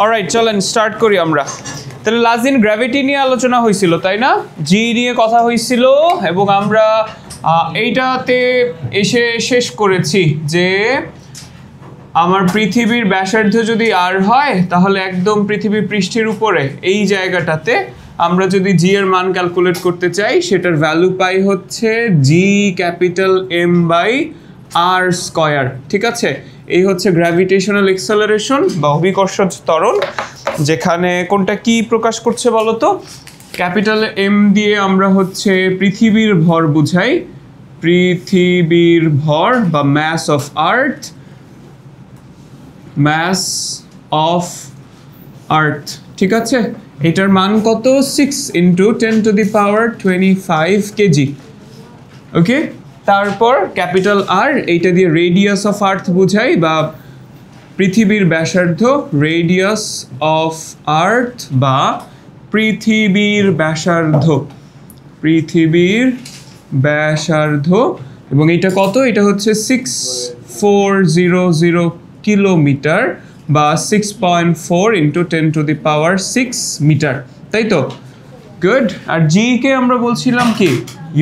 Alright, চলেন start করি আমরা। তাহলে লাস্ট দিন গ্র্যাভিটি নিয়ে আলোচনা হয়েছিল, তাই না? জি নিয়ে কথা হয়েছিল এবং আমরা এইটাতে এসে শেষ করেছি যে আমার পৃথিবীর ব্যাসার্ধ যদি আর হয় তাহলে একদম পৃথিবীর পৃষ্ঠের উপরে এই জায়গাটাতে আমরা যদি জি এর মান ক্যালকুলেট করতে চাই সেটার ভ্যালু পাই হচ্ছে G capital M by R square. ঠিক আছে, এই হচ্ছে গ্র্যাভিটেশনাল এক্সেলারেশন বা অভিকর্ষজ ত্বরণ, যেখানে কোনটা কি প্রকাশ করছে বলো তো? ক্যাপিটাল এম দিয়ে আমরা হচ্ছে পৃথিবীর ভর বুঝাই, পৃথিবীর ভর বা mass of earth, mass of earth. ঠিক আছে, এটার মান কত? 6 × 10⁻25 কেজি। ওকে, তারপর ক্যাপিটাল আর এইটা দিয়ে রেডিয়াস অফ আর্থ বুঝাই বা পৃথিবীর ব্যাসার্ধ, রেডিয়াস অফ আর্থ বা পৃথিবীর ব্যাসার্ধ, পৃথিবীর ব্যাসার্ধ। এবং এটা কত? এটা হচ্ছে 6400 কিলোমিটার বা 6.4 × 10⁻6 মিটার, তাই তো? গুড। আর জি কে আমরা বলছিলাম কি?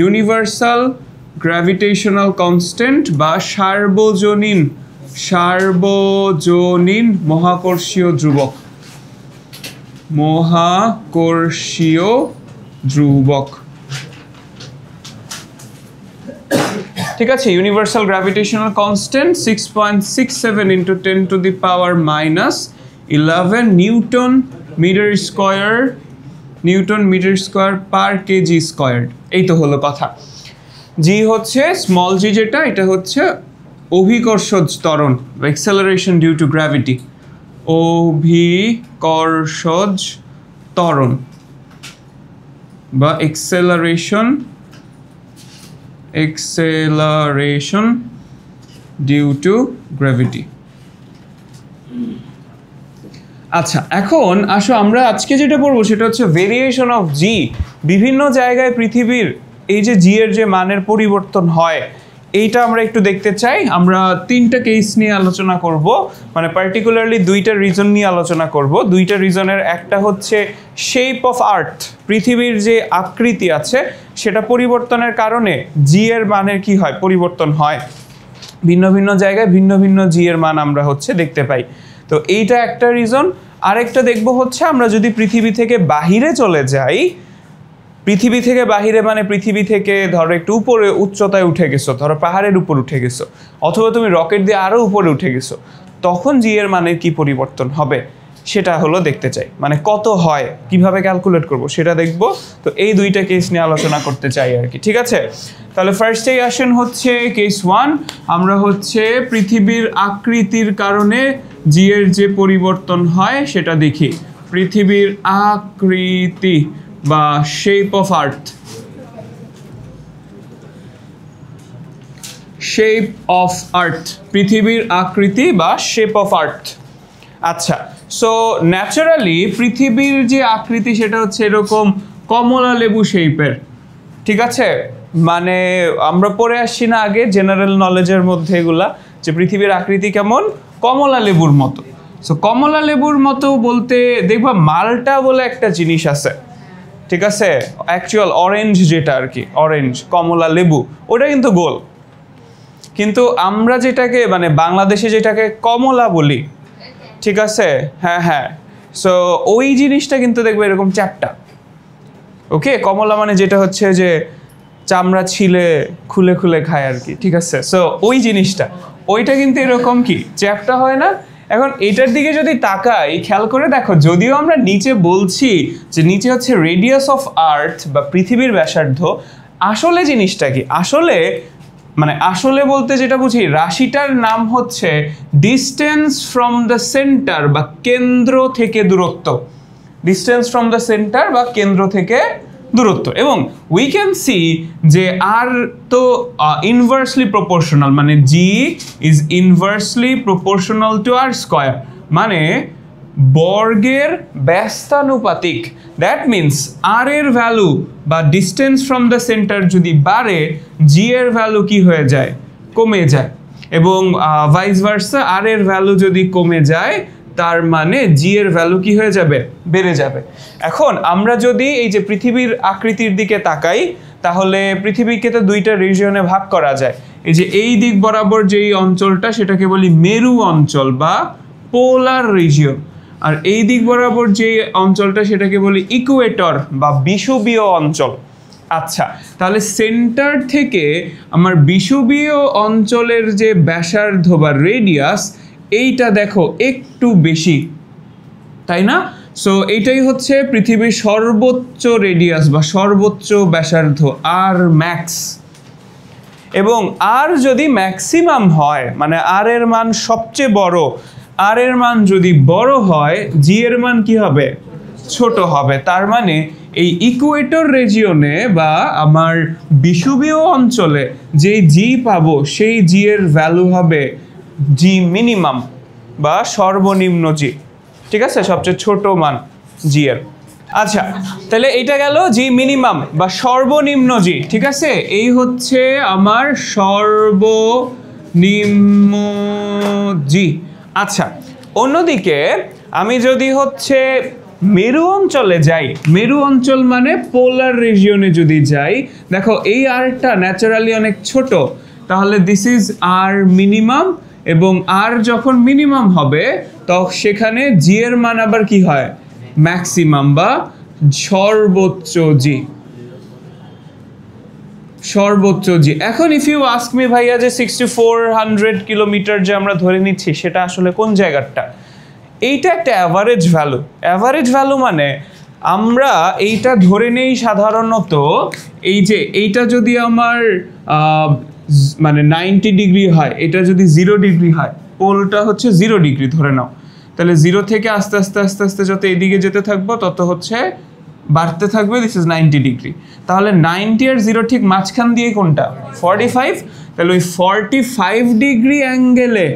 ইউনিভার্সাল গ্র্যাভিটেশনাল কনস্ট্যান্ট বা সার্বজনীন মহাকর্ষীয় ধ্রুবক, মহাকর্ষীয় ধ্রুবক। ঠিক আছে, universal gravitational constant 6.67 × 10⁻11 newton metre square per KG squared. এই তো হলো কথা। জি হচ্ছে স্মল জি, যেটা এটা হচ্ছে অভিকর্ষজ ত্বরণ, এক্সেলারেশন ডিউ টু গ্র্যাভিটি, অভিকর্ষজ ত্বরণ বা এক্সেলারেশন ডিউ টু গ্র্যাভিটি। আচ্ছা, এখন আসো আমরা আজকে যেটা পড়বো সেটা হচ্ছে ভেরিয়েশন অফ জি। বিভিন্ন জায়গায় পৃথিবীর এই যে জি এর যে মানের পরিবর্তন হয় এইটা আমরা একটু দেখতে চাই। আমরা 3টা কেস নিয়ে আলোচনা করব, মানে পার্টিকুলারলি 2টা রিজন নিয়ে আলোচনা করব। 2টা রিজনের একটা হচ্ছে শেপ অফ আর্থ, পৃথিবীর যে আকৃতি আছে সেটা পরিবর্তনের কারণে জি এর মানের কি হয়? পরিবর্তন হয়। ভিন্ন ভিন্ন জায়গায় ভিন্ন ভিন্ন জি এর মান আমরা হচ্ছে দেখতে পাই। তো এইটা একটা রিজন। আরেকটা দেখব হচ্ছে আমরা যদি পৃথিবী থেকে বাহিরে চলে যাই, পৃথিবী থেকে বাহিরে মানে পৃথিবী থেকে ধরো একটু উপরে উচ্চতায় উঠে গেছো, ধরো পাহাড়ের উপর উঠে গেছো, অথবা তুমি রকেট দিয়ে আরও উপরে উঠে গেছো, তখন জি এর মানের কি পরিবর্তন হবে সেটা হলো দেখতে চাই। মানে কত হয়, কিভাবে ক্যালকুলেট করব সেটা দেখব। তো এই 2টা কেস নিয়ে আলোচনা করতে চাই আর কি। ঠিক আছে, তাহলে ফার্স্টেই আসেন হচ্ছে কেস 1। আমরা হচ্ছে পৃথিবীর আকৃতির কারণে জি এর যে পরিবর্তন হয় সেটা দেখি। পৃথিবীর আকৃতি বা shape of earth, shape of earth, পৃথিবীর আকৃতি বা শেপ অফ আর্থ। আচ্ছা, সো ন্যাচারালি পৃথিবীর যে আকৃতি সেটা হচ্ছে এরকম কমলা লেবু শেপের। ঠিক আছে, মানে আমরা পড়ে আসছি না আগে জেনারেল নলেজের মধ্যে এগুলা, যে পৃথিবীর আকৃতি কেমন? কমলা লেবুর মতো। সো কমলা লেবুর মতো বলতে দেখবা মালটা বলে একটা জিনিস আছে। ঠিক আছে, অ্যাকচুয়াল অরেঞ্জ যেটা আর কি, অরেঞ্জ কমলা লেবু, ওটা কিন্তু গোল। কিন্তু আমরা যেটাকে মানে বাংলাদেশে যেটাকে কমলা বলি, ঠিক আছে, হ্যাঁ, সো ওই জিনিসটা কিন্তু দেখবে এরকম চ্যাপ্টা। ওকে, কমলা মানে যেটা হচ্ছে যে চামড়া ছিলে খুলে খুলে খায় আর কি। ঠিক আছে, সো ওই জিনিসটা, ওইটা কিন্তু এরকম কি চ্যাপ্টা হয় না? এখন এটার দিকে যদি তাকাই, খেয়াল করে দেখো, যদিও আমরা নিচে বলছি যে নিচে হচ্ছে রেডিয়াস অফ আর্থ বা পৃথিবীর ব্যাসার্ধ, আসলে জিনিসটা কি? আসলে বলতে যেটা বুঝি, রাশিটার নাম হচ্ছে ডিস্টেন্স ফ্রম দ্য সেন্টার বা কেন্দ্র থেকে দূরত্ব, ডিস্টেন্স ফ্রম দ্য সেন্টার বা কেন্দ্র থেকে দূরত্ব। এবং উই ক্যান সি যে আর তো ইনভার্সলি প্রপোর্শনাল, মানে G is inversely proportional to R square, মানে বর্গের ব্যস্তানুপাতিক। দ্যাট মিনস আর এর ভ্যালু বা ডিস্টেন্স ফ্রম দ্য সেন্টার যদি বাড়ে, জি এর ভ্যালু কি হয়ে যায়? কমে যায়। এবং ভাইস ভার্সা, আর এর ভ্যালু যদি কমে যায় তার মানে জি এর ভ্যালু কি হয়ে যাবে, বেড়ে যাবে। এখন আমরা যদি এই যে পৃথিবীর আকৃতির দিকে তাকাই, তাহলে পৃথিবীকে তো দুইটা রিজিয়নে ভাগ করা যায়। এই যে এই দিক বরাবর যেই অঞ্চলটা সেটাকে বলি মেরু অঞ্চল বা পোলার রিজিয়ন, আর এই দিক বরাবর যে অঞ্চলটা সেটাকে বলি ইকুয়েটর বা বিষুবীয় অঞ্চল। আচ্ছা, তাহলে সেন্টার থেকে আমার বিষুবীয় অঞ্চলের যে ব্যাসার্ধ বা রেডিয়াস, এইটা দেখো একটু বেশি, তাই না? সো এইটাই হচ্ছে পৃথিবীর সর্বোচ্চ রেডিয়াস বা সর্বোচ্চ ব্যাসার্ধ, আর ম্যাক্স। এবং আর যদি ম্যাক্সিমাম হয়, মানে আর এর মান সবচেয়ে বড়, আর এর মান যদি বড় হয়, জি এর মান কি হবে, ছোট হবে। তার মানে এই ইকুয়েটর রিজিয়নে বা আমার বিষুবীয় অঞ্চলে যে জি পাবো সেই জি এর ভ্যালু হবে জি মিনিমাম বা সর্বনিম্ন জি, ঠিক আছে, সবচেয়ে ছোট মান জি এর। আচ্ছা, তাহলে এইটা গেল জি মিনিমাম বা সর্বনিম্ন জি, ঠিক আছে। এই হচ্ছে আমার সর্বনিম্ন জি। আচ্ছা, অন্যদিকে আমি যদি হচ্ছে মেরু অঞ্চলে যাই, মেরু অঞ্চল মানে পোলার রিজিয়নে যদি যাই, দেখো এই আরটা ন্যাচারালি অনেক ছোট, তাহলে দিস ইজ আর মিনিমাম, এবং আর যখন মিনিমাম হবে তখন সেখানে জি এর মান আবার কি হয়, ম্যাক্সিমাম বা সর্বোচ্চ জি, সর্বোচ্চ জি। এখন ইফ ইউ আস্ক মি ভাইয়া যে 6400 কিলোমিটার যে আমরা ধরে নিচ্ছি সেটা আসলে কোন জায়গাটা, এইটা একটা অ্যাভারেজ ভ্যালু। অ্যাভারেজ ভ্যালু মানে আমরা এইটা ধরে নেই সাধারণত, এই যে এইটা যদি আমার মানে 90 ডিগ্রি হয়, এটা যদি 0 ডিগ্রি হয়, পোলটা হচ্ছে 0 ডিগ্রি ধরে নাও, তাহলে 0 থেকে আস্তে আস্তে আস্তে আস্তে যত এদিকে যেতে থাকবো তত হচ্ছে বাড়তে থাকবে, দিস ইজ 90 ডিগ্রি। তাহলে 90 আর 0 ঠিক মাঝখান দিয়ে কোনটা, 45। তাহলে ওই 45 ডিগ্রি অ্যাঙ্গেলে,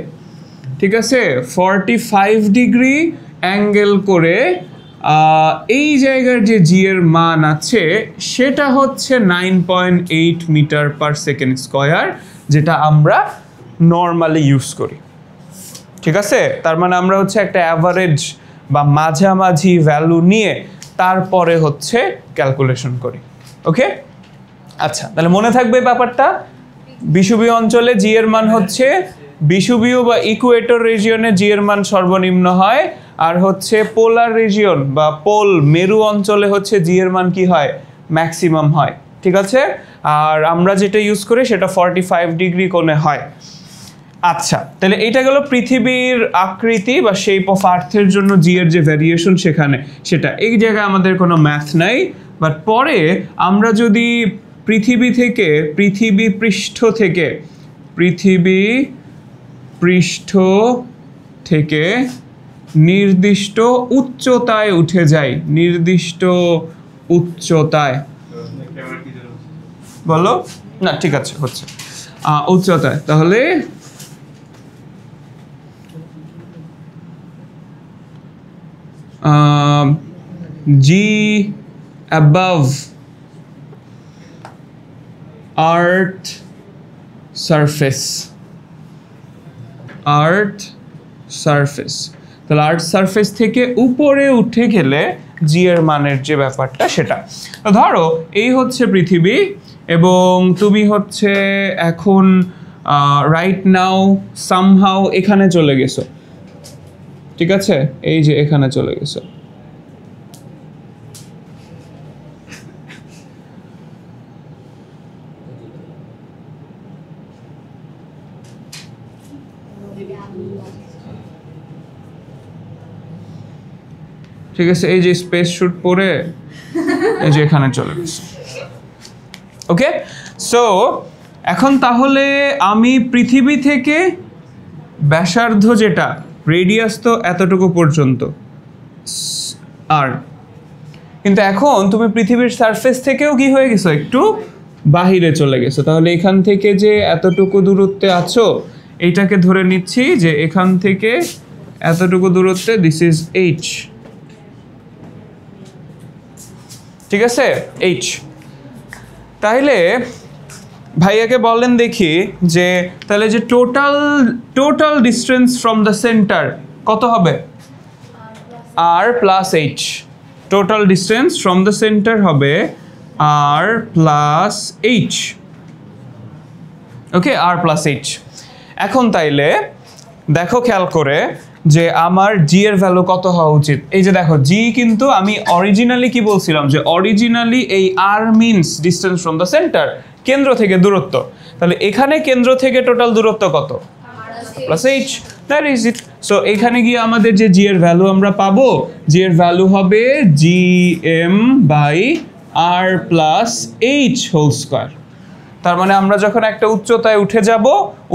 ঠিক আছে, 45 ডিগ্রি অ্যাঙ্গেল করে এই জায়গার যে জি এর মান আছে সেটা হচ্ছে 9.8 মিটার পার সেকেন্ড স্কয়ার, যেটা আমরা নর্মালি ইউজ করি, ঠিক আছে। তার মানে আমরা হচ্ছে একটা অ্যাভারেজ বা মাঝামাঝি ভ্যালু নিয়ে তারপরে হচ্ছে ক্যালকুলেশন করি, ওকে। আচ্ছা, তাহলে মনে থাকবে ব্যাপারটা, বিষুবীয় অঞ্চলে জি এর মান হচ্ছে, বিষুবীয় বা ইকুয়েটর রিজিয়নে জি এর মান সর্বনিম্ন হয়, আর হচ্ছে পোলার রিজিয়ন বা পোল মেরু অঞ্চলে হচ্ছে জি এর মান কি হয়, ম্যাক্সিমাম হয়, ঠিক আছে। আর আমরা যেটা ইউজ করি সেটা 45 ডিগ্রি কোণে হয়। আচ্ছা, তাহলে এটা গেল পৃথিবীর আকৃতি বা শেপ অফ আর্থের জন্য জি এর যে ভ্যারিয়েশন সেখানে, সেটা এই জায়গায় আমাদের কোনো ম্যাথ নাই। বাট পরে আমরা যদি পৃথিবী পৃষ্ঠ থেকে নির্দিষ্ট উচ্চতায় উঠে যাই, নির্দিষ্ট উচ্চতায়, বলো না, ঠিক আছে, হচ্ছে উচ্চতায়, তাহলে G above earth surface, earth surface, তাহলে আর্থ সারফেস থেকে উপরে উঠে গেলে জি এর মানের যে ব্যাপারটা সেটা। ধরো এই হচ্ছে পৃথিবী, এবং তুমি হচ্ছে এখন রাইট নাও সামহাও এখানে চলে গেছো, ঠিক আছে, এই যে এখানে চলে গেছো। ঠিক আছে, এই যে স্পেস শুট পরে এই যে এখানে চলে গেছে, ওকে। সো এখন তাহলে আমি পৃথিবী থেকে ব্যাসার্ধ যেটা রেডিয়াস তো এতটুকু পর্যন্ত, আর কিন্তু এখন তুমি পৃথিবীর সারফেস থেকেও কি হয়ে গেছো, একটু বাহিরে চলে গেছো, তাহলে এখান থেকে যে এতটুকু দূরত্বে আছো এইটাকে ধরে নিচ্ছি যে এখান থেকে এতটুকু দূরত্বে, দিস ইজ এইচ, ঠিক আছে, এইচ। তাহলে ভাইয়াকে বলেন দেখি যে তাহলে যে total distance from the centre কত হবে, r plus H, total distance from the centre হবে r প্লাস এইচ। ওকে, r প্লাস এইচ। এখন তাইলে দেখো খেয়াল করে যে আমার জি এর ভ্যালু কত হওয়া উচিত। এই যে দেখো জি, কিন্তু আমি অরিজিনালি কি বলছিলাম যে অরিজিনালি এই R means distance from the centre, কেন্দ্র থেকে দূরত্ব। তাহলে এখানে কেন্দ্র থেকে টোটাল দূরত্ব কত? Plus H, that is it. So এখানে গিয়ে আমাদের যে জি এর ভ্যালু আমরা পাবো, জি এর ভ্যালু হবে G M by R plus H whole square. তার মানে আমরা যখন একটা উচ্চতায় উঠে যাব,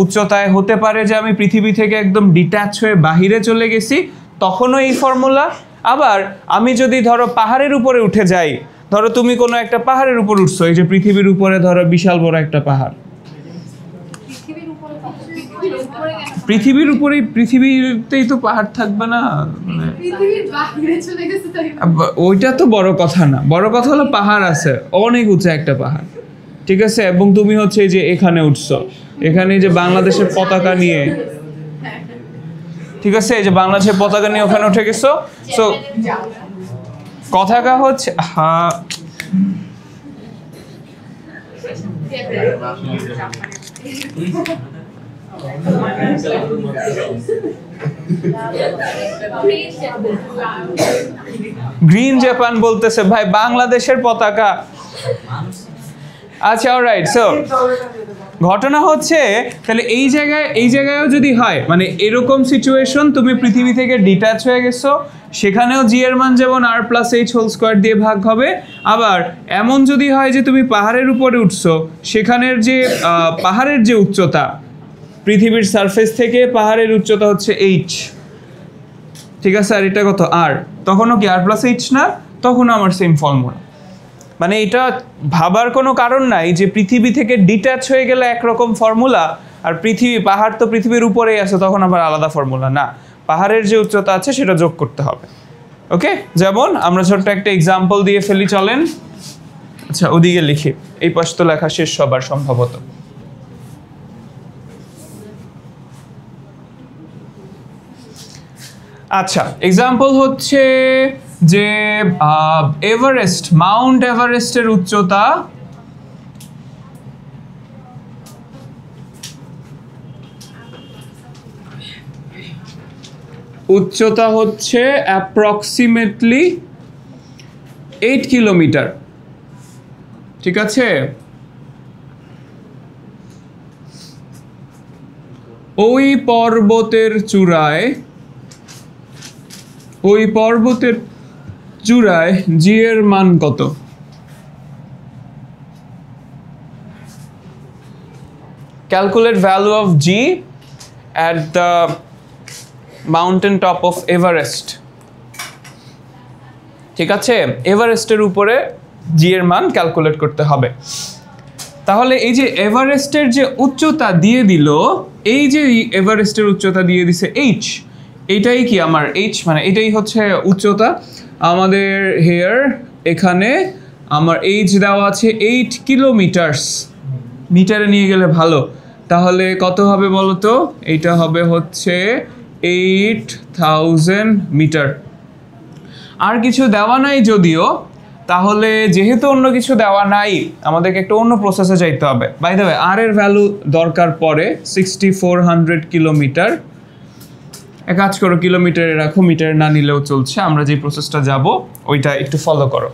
উচ্চতায় হতে পারে যে আমি পৃথিবী থেকে একদম ডিট্যাচ হয়ে বাহিরে চলে গেছি, তখনও এই ফর্মুলা। আবার আমি যদি ধরো পাহাড়ের উপরে উঠে যাই, ধরো তুমি কোনো একটা পাহাড়ের উপর উঠছো, এই যে পৃথিবীর উপরে ধরো বিশাল বড় একটা পাহাড়, পৃথিবীর উপরেই, পৃথিবীতেই তো পাহাড় থাকবে না, ওইটা তো বড় কথা না। বড় কথা হলো পাহাড় আছে, অনেক উঁচা একটা পাহাড়, ঠিক আছে, এবং তুমি হচ্ছে যে এখানে উঠছো, এখানে যে বাংলাদেশের পতাকা নিয়ে, ঠিক আছে, এই যে বাংলাদেশের পতাকা নিয়ে ওখানে উঠে গেছো। সো কথাটা হচ্ছে গ্রিন জাপান বলতেছে ভাই, বাংলাদেশের পতাকা। আচ্ছা, অলরাইট। সো ঘটনা হচ্ছে তাহলে এই জায়গায়ও যদি হয়, মানে এরকম সিচুয়েশন, তুমি পৃথিবী থেকে ডিট্যাচ হয়ে গেছো, সেখানেও জি এর মান যেমন আর প্লাস এইচ হোল স্কোয়ার দিয়ে ভাগ হবে। আবার এমন যদি হয় যে তুমি পাহাড়ের উপরে উঠছো, সেখানের যে পাহাড়ের যে উচ্চতা, পৃথিবীর সারফেস থেকে পাহাড়ের উচ্চতা হচ্ছে এইচ, ঠিক আছে, আর এটা কত আর, তখনও কি আর প্লাস এইচ না? তখনও আমার সেম ফর্মুলা। মানে এটা ভাবার কোনো কারণ নাই যে পৃথিবী থেকে ডিট্যাচ হয়ে গেলে একরকম ফর্মুলা, আর পাহাড় তো পৃথিবীর উপরেই আছে, তখন আবার আলাদা ফর্মুলা না। পাহাড়ের যে উচ্চতা আছে সেটা যোগ করতে হবে। ওকে, যেমন আমরা ছোট্ট একটা এক্সাম্পল দিয়ে ফেলি, চলেন। আচ্ছা, ওদিকে লিখি, এই পাশ তো লেখা শেষ সবার সম্ভবত। আচ্ছা, এক্সাম্পল হচ্ছে যে এভারেস্ট, মাউন্ট এভারেস্টের উচ্চতা হচ্ছে অ্যাপ্রক্সিমেটলি 8 কিলোমিটার, ঠিক আছে। ওই পর্বতের চূড়ায় জি এর মান কত? Calculate value of G at the mountain top of Everest, ঠিক আছে। এভারেস্টের উপরে জি এর মান ক্যালকুলেট করতে হবে। তাহলে এই যে এভারেস্টের যে উচ্চতা দিয়ে দিল, এই যে এভারেস্টের উচ্চতা দিয়ে দিছে এইচ, এইটাই কি আমার এইচ, মানে এটাই হচ্ছে উচ্চতা আমাদের হেয়ার। এখানে আমার এইচ দেওয়া আছে 8 কিলোমিটারস, মিটারে নিয়ে গেলে ভালো। তাহলে কত হবে বলো তো? এইটা হবে হচ্ছে 8000 মিটার। আর কিছু দেওয়া নাই যদিও, তাহলে যেহেতু অন্য কিছু দেওয়া নাই, আমাদেরকে একটা অন্য প্রসেসে যাইতে হবে। বাই দ্য ওয়ে, আর এর ভ্যালু দরকার পড়ে 6400 কিলোমিটার। এক কাজ করো, কিলোমিটারে রাখো, মিটারে না নিলেও চলছে। আমরা যে প্রসেসটা যাব ওইটা একটু ফলো করো।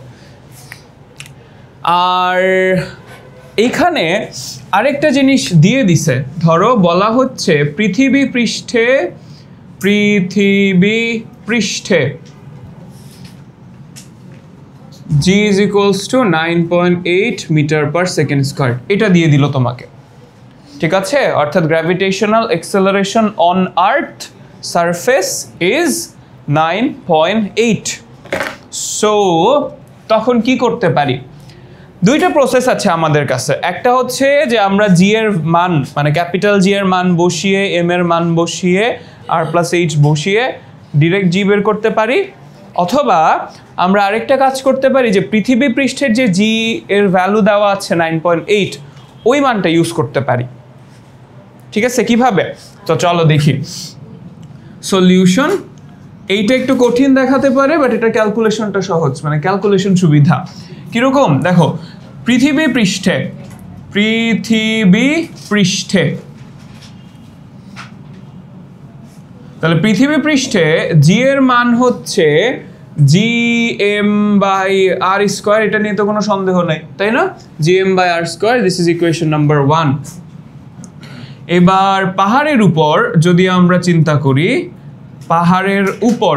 আর এইখানে আরেকটা জিনিস দিয়ে দিছে, ধরো বলা হচ্ছে পৃথিবী পৃষ্ঠে g is equals to 9.8 metre per second square, এটা দিয়ে দিল তোমাকে, ঠিক আছে। অর্থাৎ gravitational acceleration on earth surface is 9.8। So তখন কি করতে পারি? দুইটা প্রসেস আছে আমাদের কাছে। একটা হচ্ছে যে আমরা জি এর মান, মানে ক্যাপিটাল জি এর মান বসিয়ে, এম এর মান বসিয়ে, আর প্লাস এইচ বসিয়ে ডিরেক্ট জি বের করতে পারি। অথবা আমরা আরেকটা কাজ করতে পারি যে পৃথিবী পৃষ্ঠের যে জি এর ভ্যালু দেওয়া আছে 9.8, ওই মানটা ইউজ করতে পারি, ঠিক আছে। কিভাবে? তো চলো দেখি। সলিউশন, এইটা একটু কঠিন দেখাতে পারে, বাট এটা ক্যালকুলেশনটা সহজ, মানে ক্যালকুলেশন সুবিধা। কিরকম দেখো, পৃথিবী পৃষ্ঠে তাহলে পৃথিবী পৃষ্ঠে জি এর মান হচ্ছে G M by R square, এটা নিয়ে তো কোনো সন্দেহ নাই, তাই না? G M by R square, this is equation number 1। এবার পাহাড়ের উপর যদি আমরা চিন্তা করি, পাহাড়ের উপর,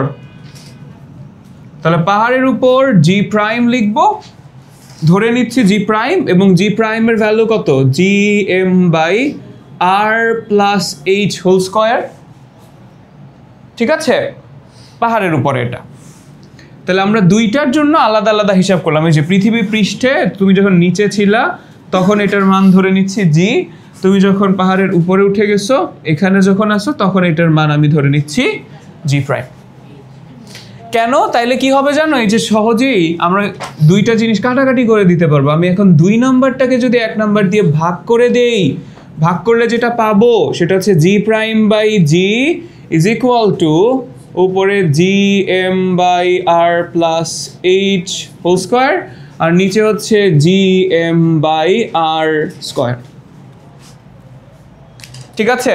তাহলে পাহাড়ের উপর জি প্রাইম লিখবো, ধরে নিচ্ছি জি প্রাইম, এবং জি প্রাইমের ভ্যালু কত? G M by R plus H whole square. ঠিক আছে, পাহাড়ের উপরে এটা। তাহলে আমরা দুইটার জন্য আলাদা আলাদা হিসাব করলাম। এই যে পৃথিবী পৃষ্ঠে তুমি যখন নিচে ছিলা তখন এটার মান ধরে নিচ্ছি জি, তুমি যখন পাহাড়ের উপরে উঠে গেছো এখানে যখন আসো তখন এটার মান আমি ধরে নিচ্ছি জি প্রাইম। কেন? তাইলে কি হবে জানো, এই যে সহজেই আমরা দুইটা জিনিস কাটাকাটি করে দিতে পারবো। আমি এখন 2 নাম্বারটাকে যদি 1 নাম্বার দিয়ে ভাগ করে দেই, ভাগ করলে যেটা পাবো সেটা হচ্ছে G prime by G is equal to উপরে G M by R plus H whole square, আর নিচে হচ্ছে G M by R square. ঠিক আছে,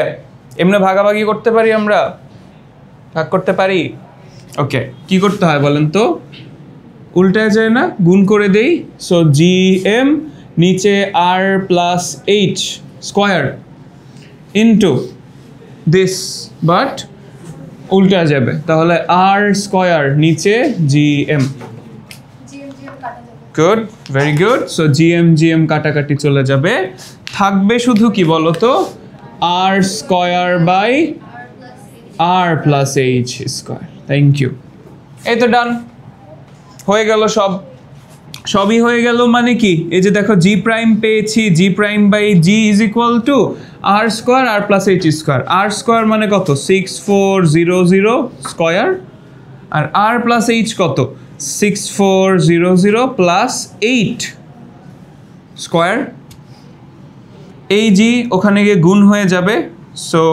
এমনি ভাগাভাগি করতে পারি, আমরা ভাগ করতে পারি। ওকে, কি করতে হয় বলেন তো? উল্টায় যায় না, গুণ করে দেই। সো জি এম নিচে R plus H square into this, but উল্টা যাবে, তাহলে আর স্কোয়ার নিচে G M. Good, very good. So G M কাটাকাটি চলে যাবে, থাকবে শুধু কি বলতো, R square by R plus H square. Thank you. এই তো ডান হয়ে গেল, সবই হয়ে গেল। মানে কি, এই যে দেখো জি প্রাইম পেয়েছি, G prime by G is equal to R square R plus H square. R square মানে কত? 6400 স্কোয়ার, আর আর প্লাস এইচ কত? 6400 প্লাস 8 স্কোয়ার। এই জি ওখানে গিয়ে গুণ হয়ে যাবে, সো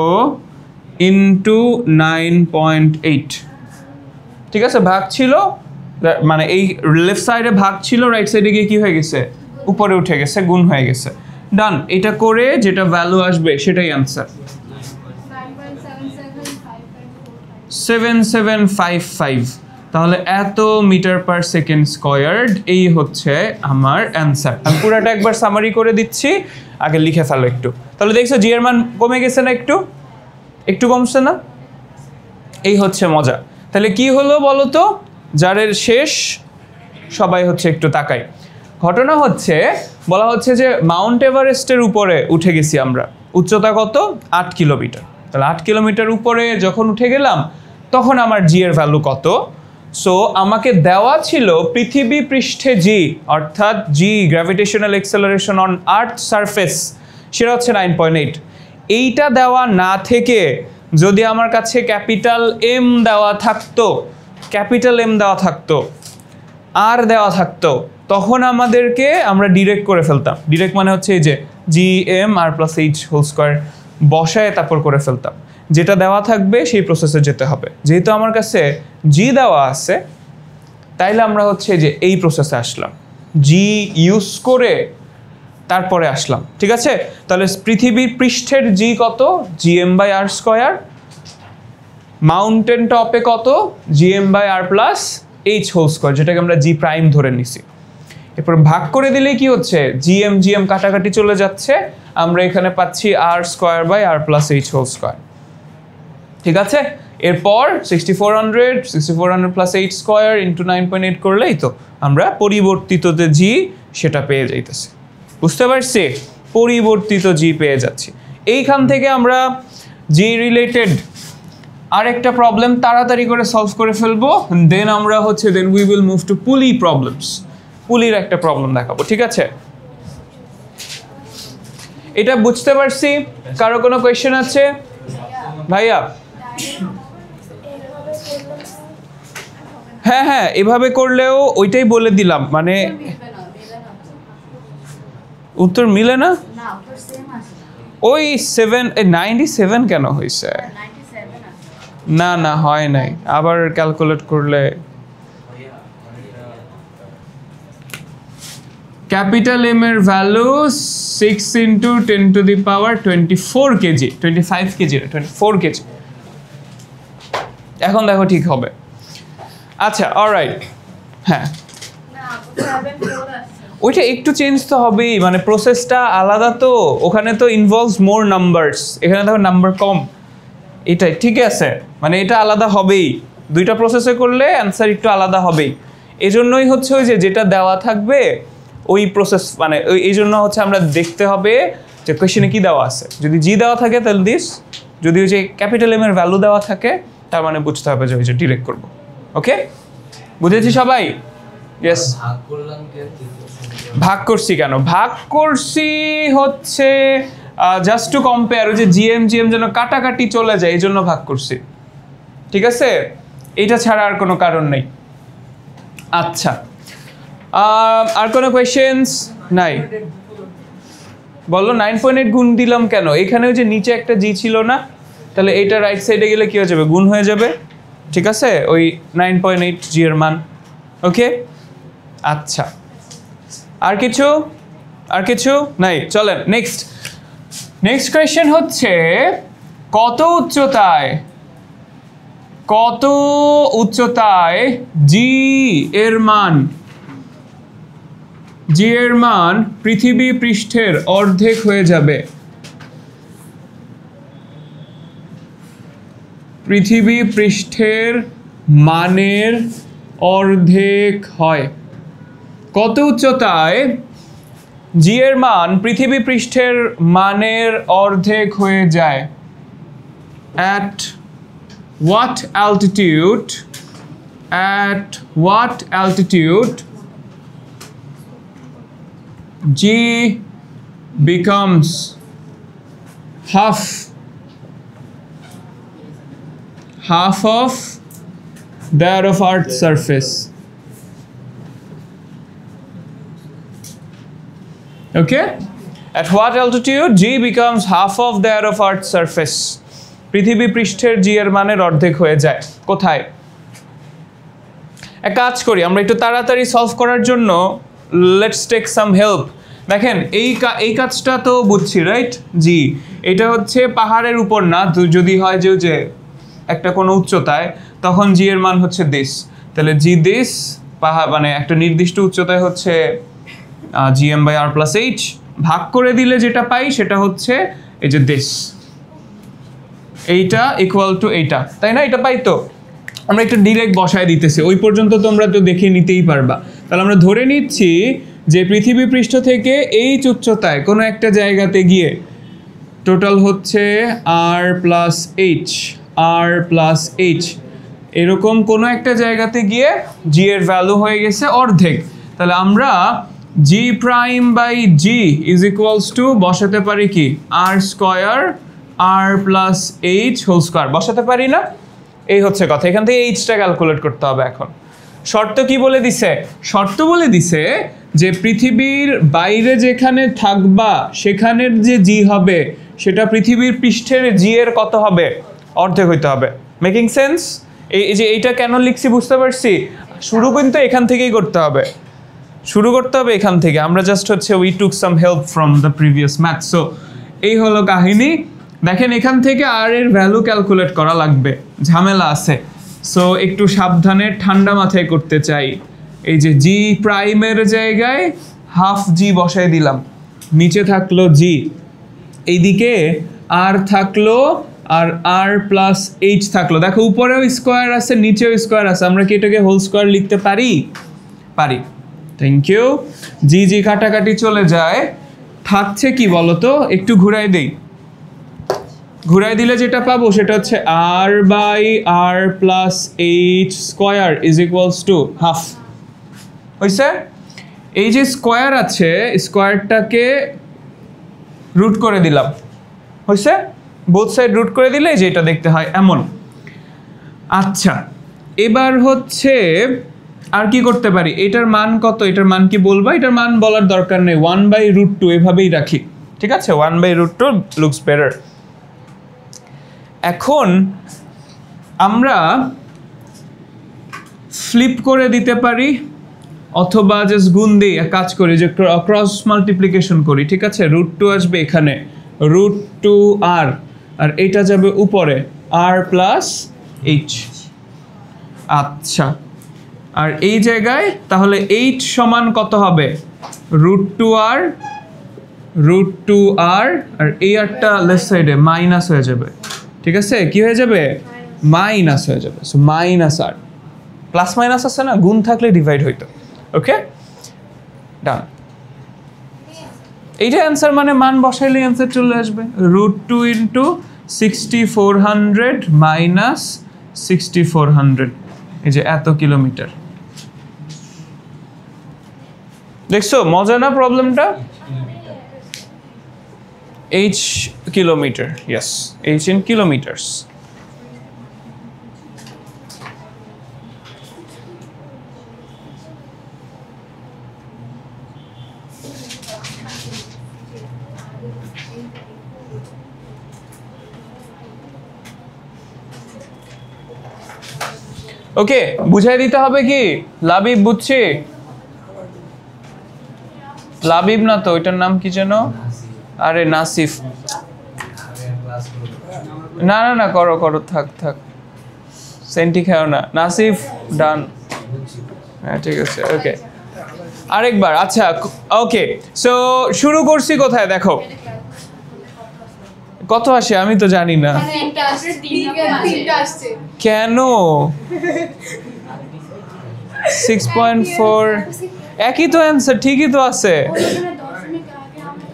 ইন্টু 9.8। ঠিক আছে, ভাগ ছিল, মানে এই লেফট সাইডে ভাগ ছিল, রাইট সাইডে গিয়ে কি হয়ে গেছে? উপরে উঠে গেছে, গুণ হয়ে গেছে। ডান, এটা করে যেটা ভ্যালু আসবে সেটাই অ্যান্সার। 7755। তাহলে এত মিটার পার সেকেন্ড স্কোয়ার্ড, এই হচ্ছে আমার অ্যান্সার। আমি পুরোটা একবার সামারি করে দিচ্ছি, আগে লিখে ফেলো একটু। তাহলে দেখছো জি এর মান কমে গেছে না? একটু কমছে না? এই হচ্ছে মজা। তাহলে কি হলো বলো তো? যারের শেষ সবাই হচ্ছে একটু তাকাই। ঘটনা হচ্ছে, বলা হচ্ছে যে মাউন্ট এভারেস্টের উপরে উঠে গেছি আমরা। উচ্চতা কত? 8 কিলোমিটার। তাহলে 8 কিলোমিটার উপরে যখন উঠে গেলাম তখন আমার জি এর ভ্যালু কত? সো আমাকে দেওয়া ছিল পৃথিবী পৃষ্ঠে জি, অর্থাৎ G gravitational acceleration on earth surface, সেটা হচ্ছে 9.8। এইটা দেওয়া না থেকে যদি আমার কাছে ক্যাপিটাল এম দেওয়া থাকতো, আর দেওয়া থাকতো, তখন আমরা ডিরেক্ট করে ফেলতাম। ডিরেক্ট মানে হচ্ছে এই যে G M R plus H whole square বসায় তারপর করে ফেলতাম। যেটা দেওয়া থাকবে সেই প্রসেসে যেতে হবে। যেহেতু আমার কাছে জি দেওয়া আছে, তাইলে আমরা হচ্ছে যে এই প্রসেসে আসলাম, জি ইউজ করে তারপরে আসলাম। ঠিক আছে, তাহলে পৃথিবীর পৃষ্ঠের জি কত? G M by R square. Mountain টপে কত? G M by R plus H whole square, যেটাকে আমরা জি প্রাইম ধরে নিছি। এরপর ভাগ করে দিলে কি হচ্ছে? জি এম কাটাকাটি চলে যাচ্ছে, আমরা এখানে পাচ্ছি R square by R plus H whole square. ঠিক আছে, এরপর 6400 প্লাস এইচ স্কোয়ার ইন্টু 9.8 করলেই তো আমরা পরিবর্তিত যে জি সেটা পেয়ে যাইতেছি। বুঝতে পারছি? পরিবর্তিত জি পেয়ে যাচ্ছি। এইখান থেকে আমরা জি রিলেটেড আরেকটা প্রবলেম তাড়াতাড়ি করে সলভ করে ফেলবো, দেন আমরা হচ্ছে উই উইল মুভ টু পুলি প্রবলেমস। পুলির একটা প্রবলেম দেখাবো। ঠিক আছে, এটা বুঝতে পারছি? কারো কোনো কোয়েশ্চেন আছে ভাইয়া? হ্যাঁ, এভাবে করলেও ওইটাই বলে দিলাম, মানে উত্তর মিলে না। ওই 97 কেন হয়েছে? না না হয় নাই, আবার ক্যালকুলেট করলে ক্যাপিটাল এম এর value 6 into 10 to the power 24 KG, 25 KG 24 KG. এখন দেখো ঠিক হবে। আচ্ছা অলরাইট, হ্যাঁ ওইটা একটু চেঞ্জ তো হবেই, মানে প্রসেসটা আলাদা তো, ওখানে তো ইনভলভস মোর নাম্বারস, এখানে দেখো নাম্বার কম, এটাই ঠিক আছে, মানে এটা আলাদা হবেই, দুইটা প্রসেসে করলে অ্যান্সার একটু আলাদা হবেই। এই জন্যই হচ্ছে ওই যে যেটা দেওয়া থাকবে ওই প্রসেস, মানে এই জন্য হচ্ছে আমরা দেখতে হবে যে কোয়েশ্চেনে কি দেওয়া আছে। যদি জি দেওয়া থাকে তাহলে দিস, যদি ওই যে ক্যাপিটাল এম এর ভ্যালু দেওয়া থাকে তার মানে বুঝতে হবে যে ওই যে ডিরেক্ট করবো। ওকে, বুঝেছি সবাই? ইয়েস। ভাগ করছি কেন? ভাগ করছি হচ্ছে জাস্ট টু কম্পেয়ার, ওই যে জিএম যেন কাটাকাটি চলে যায়, এই জন্য ভাগ করছি, ঠিক আছে? এইটা ছাড়া আর কোনো কারণ নেই। আচ্ছা, আর কোনো কোয়েশ্চেন্স নাই? বলো 9.8 গুণ দিলাম কেন? এখানে ওই যে নিচে একটা জি ছিল না, তাহলে এইটা রাইট সাইডে গেলে কি হয়ে যাবে? গুণ হয়ে যাবে, ঠিক আছে? ওই 9.8 জি এর মান। ওকে, আচ্ছা, আর কিছু নাই? চলেন নেক্সট কোয়েশ্চেন হচ্ছে কত উচ্চতায় জি এর মান পৃথিবী পৃষ্ঠের অর্ধেক হয়ে যাবে? পৃথিবী পৃষ্ঠের মানের অর্ধেক হয়। কত উচ্চতায় জি এর মান পৃথিবী পৃষ্ঠের মানের অর্ধেক হয়ে যায়? At what altitude G becomes half of that of Earth's surface? Okay, at what altitude G becomes half of that of Earth's surface? পৃথিবী পৃষ্ঠের জি এর মানের অর্ধেক হয়ে যায় কোথায়? এক কাজ করি আমরা একটু তাড়াতাড়ি সলভ করার জন্য, লেটস টেক সাম হেল্প। দেখেন এই কাজটা তো বুঝছি, রাইট? জি, এটা হচ্ছে পাহাড়ের উপর না, যদি হয় যে একটা কোনো উচ্চতায়, তখন জি এর মান হচ্ছে দিস, তাহলে জি দিস পাহাড় মানে একটা নির্দিষ্ট উচ্চতায় হচ্ছে gm/r+h, ভাগ করে দিলে যেটা পাই সেটা হচ্ছে এই যে দিস, এইটা ইকুয়াল টু এইটা, তাই না? এটা পাই তো, আমরা একটু ডিরেক্ট বসায় দিতেছি, ওই পর্যন্ত তোমরা তো দেখে নিতেই পারবা। তাহলে আমরা ধরে নিচ্ছি যে পৃথিবী পৃষ্ঠ থেকে এই উচ্চতায় কোনো একটা জায়গাতে গিয়ে টোটাল হচ্ছে r+h এরকম কোনো একটা জায়গাতে গিয়ে জি এর ভ্যালু হয়ে গেছে অর্ধেক। তাহলে আমরা g'/g ইজ ইকুয়ালস টু বসাতে পারি কি r² r+h² বসাতে পারি না? এই হচ্ছে কথা, এখান থেকে এইচটা ক্যালকুলেট করতে হবে। এখন শর্ত কি বলে দিছে? শর্ত বলে দিছে যে পৃথিবীর বাইরে যেখানে থাকবা সেখানের যে জি হবে সেটা পৃথিবীর পৃষ্ঠের জি এর কত হবে? অর্ধেক হইতে হবে। Making sense? এই যে এইটা কেন লিখছি বুঝতে পারছি? শুরু কিন্তু এখান থেকেই করতে হবে, এখান থেকে। আমরা জাস্ট হচ্ছে we took some help from the previous math. So এই হলো কাহিনী। দেখেন এখান থেকে আর এর ভ্যালু ক্যালকুলেট করা লাগবে, ঝামেলা আছে। সো একটু সাবধানে ঠান্ডা মাথায় করতে চাই। এই যে জি প্রাইমের জায়গায় হাফ জি বসাই দিলাম, নিচে থাকলো জি, এইদিকে আর থাকলো আর r+h থাকলো। দেখো উপরেও স্কোয়ার আছে নিচেও স্কোয়ার আছে, আমরা কি এটাকে হোল স্কোয়ার লিখতে পারি? Thank you. জি কাটাকাটি চলে যায়, থাকছে কি বলতো? একটু ঘুরাই দিলে যেটা পাবো সেটা হচ্ছে r/r+h² is equals to half. হইছে? এই যে স্কোয়ার আছে, স্কোয়ারটাকে রুট করে দিলাম, হইছে? বোথ সাইড রুট করে দিলে যে এটা দেখতে হয় এমন। আচ্ছা, এবার হচ্ছে আর কি করতে পারি? এটার মান কত? এটার মান কি বলবো? এটার মান বলার দরকার নেই, 1/√2 এভাবেই রাখি, ঠিক আছে? 1/√2 লুকস বেটার। এখন আমরা ফ্লিপ করে দিতে পারি অথবা জাস্ট গুণ দিই, এক কাজ করি যে ক্রস মাল্টিপ্লিকেশন করি, ঠিক আছে। √2 আসবে এখানে, √2r, আর এটা যাবে উপরে r প্লাস h। আচ্ছা, আর এই জায়গায় তাহলে h সমান কত হবে? √2r আর এই আরটা লেফট সাইডে মাইনাস হয়ে যাবে, ঠিক আছে। কি হয়ে যাবে? মাইনাস হয়ে যাবে। সো মাইনাস আর, প্লাস মাইনাস আছে না, গুণ থাকলে ডিভাইড হইতো। ওকে, ডান। এইটা অ্যান্সার, মানে মান বসাইলে অ্যান্সার চলে আসবে। √2 ইন্টু 6400 মাইনাস 6400, এই যে এত কিলোমিটার। দেখছো মজা না প্রবলেমটা? h kilometre, yes, h in kilometers। ওকে, বুঝাই দিতে হবে কি? লাবিব বুঝছি? লাবিব না তো, ওইটার নাম কি যেন? আরে নাসিফ। না না না, করো করো, থাক থাক, সেন্টি খাও না। নাসিফ, ডান। হ্যাঁ ঠিক আছে, ওকে, আরেকবার। আচ্ছা ওকে, সো শুরু করছি কোথায় দেখো। কত আসে আমি তো জানি না কেন। 6.4 একই তো অ্যান্সার, ঠিকই তো আছে।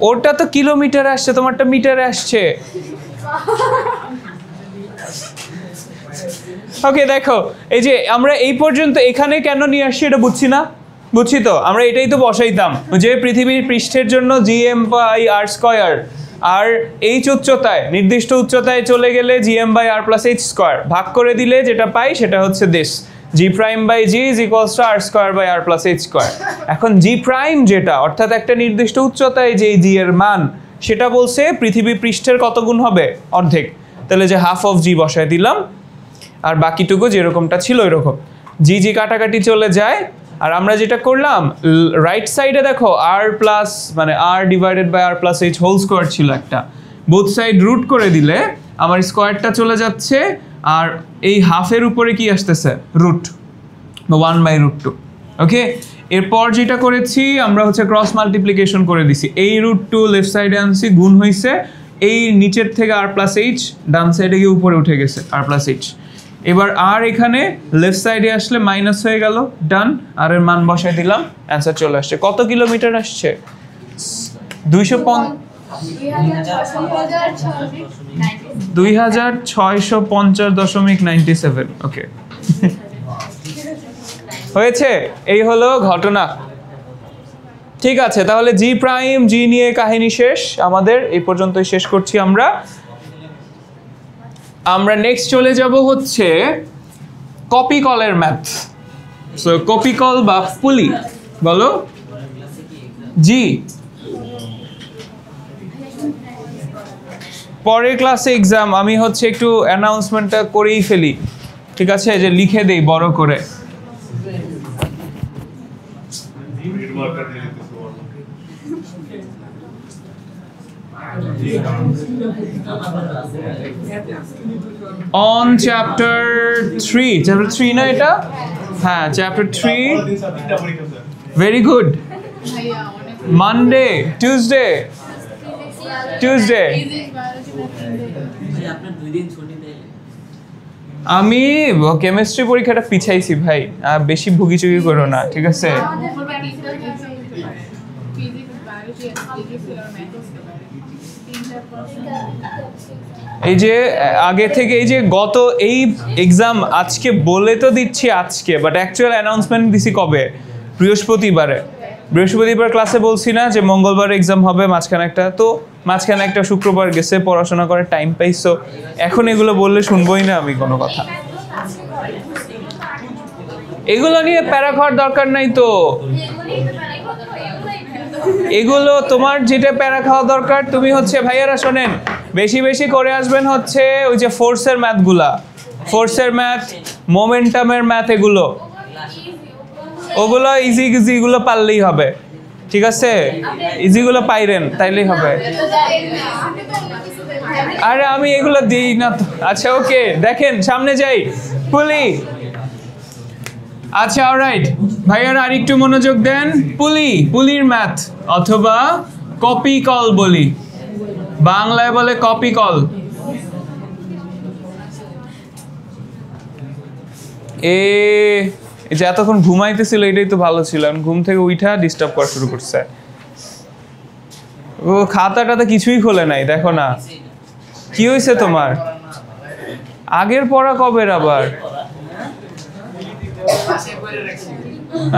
ওটা তো কিলোমিটার আসছে, তোমারটা মিটারে আসছে। ওকে দেখো, এই যে আমরা এই পর্যন্ত এখানে কেন নিয়ে আসছি এটা বুঝছি না? বুঝছি তো, আমরা এটাই তো বসাইতাম যে পৃথিবীর পৃষ্ঠের জন্য gm/r², আর এইচ উচ্চতায়, নির্দিষ্ট উচ্চতায় চলে গেলে gm/r+h², ভাগ করে দিলে যেটা পাই সেটা হচ্ছে দিস, g'/g = r²/r+h²। এখন g' যেটা, অর্থাৎ একটা নির্দিষ্ট উচ্চতায় যে g এর মান, সেটা বলছে পৃথিবী পৃষ্ঠের কত গুণ হবে? অর্ধেক। তাহলে যে হাফ অফ g বসায় দিলাম, আর বাকিটুকু যেরকমটা ছিল এরকম। জি কাটাকাটি চলে যায়, আর আমরা যেটা করলাম রাইট সাইডে দেখো r প্লাস, মানে r/r+h² ছিল একটা, বোথ সাইড রুট করে দিলে আমার স্কোয়ারটা চলে যাচ্ছে, আর এই হাফের উপরে কি আসতেছে? রুট, বা 1/√2। ওকে, এরপর যেটা করেছি আমরা হচ্ছে ক্রস মাল্টিপ্লিকেশন করে দিছি, এই √2 লেফট সাইডে আনছি, গুণ হয়েছে, এই নিচের থেকে r+h ডান সাইডে গিয়ে উপরে উঠে গেছে r+h। এবার আর এখানে লেফট সাইডে আসলে মাইনাস হয়ে গেল, ডান। আর এর মান বসাই দিলাম, অ্যান্সার চলে আসছে। কত কিলোমিটার আসছে? 2650.97। ওকে, হয়েছে, এই হলো ঘটনা। ঠিক আছে, তাহলে জি প্রাইম জি নিয়ে কাহিনী শেষ আমাদের, এই পর্যন্তই শেষ করছি আমরা। নেক্সট চলে যাব হচ্ছে কপি কলের ম্যাথ। সো কপি কল বা পুলি, বলো। জি, পরের ক্লাসে এক্সাম, আমি হচ্ছে একটু অ্যানাউন্সমেন্টটা করেই ফেলি, ঠিক আছে, যে লিখে দেই বড় করে। On chapter 3 না এটা? হ্যাঁ, chapter 3, very good. Monday, Tuesday। আমি কেমিস্ট্রি পরীক্ষাটা পিছাইছি ভাই, বেশি ভুগিচুগি করো না, ঠিক আছে। এই যে আগে থেকে এই যে গত এই এক্সাম আজকে বলে তো দিচ্ছি আজকে, বাট অ্যাকচুয়াল অ্যানাউন্সমেন্ট দিছি কবে? বৃহস্পতিবার ক্লাসে বলছি না যে মঙ্গলবার এক্সাম হবে, মাঝখানে একটা শুক্রবার গেছে, পড়াশোনা করে টাইম পাইছো, এখন এগুলো বললে শুনবোই না আমি কোনো কথা। এগুলো নিয়ে প্যারা খাওয়ার দরকার নাই তো, এগুলো তোমার যেটা প্যারা খাওয়া দরকার, তুমি হচ্ছে ভাইয়ারা শোনেন, বেশি বেশি করে আসবেন হচ্ছে ওই যে ফোর্সের ম্যাথগুলা, ফোর্সের ম্যাথ, মোমেন্টামের ম্যাথ, ওগুলো ইজি ইজি, এগুলো পারলেই হবে। ঠিক আছে, ইজিগুলো পাইরেন তাইলেই হবে। আরে আমি এগুলো দিই না তো। আচ্ছা ওকে, দেখেন সামনে যাই। পুলি। আচ্ছা অলরাইট ভাইয়ারা, আর একটু মনোযোগ দেন। পুলির ম্যাথ অথবা কপি কল বলি, বাংলায় বলে কপি কল। যে এতক্ষণ ঘুমাইতেছিল এটাই তো ভালো ছিল, ঘুম থেকে উঠা ডিস্টার্ব করা শুরু করছে। ও খাতাটাতে কিছুই খোলে নাই, দেখো না কি হয়েছে তোমার। আগের পড়া কবের আবার?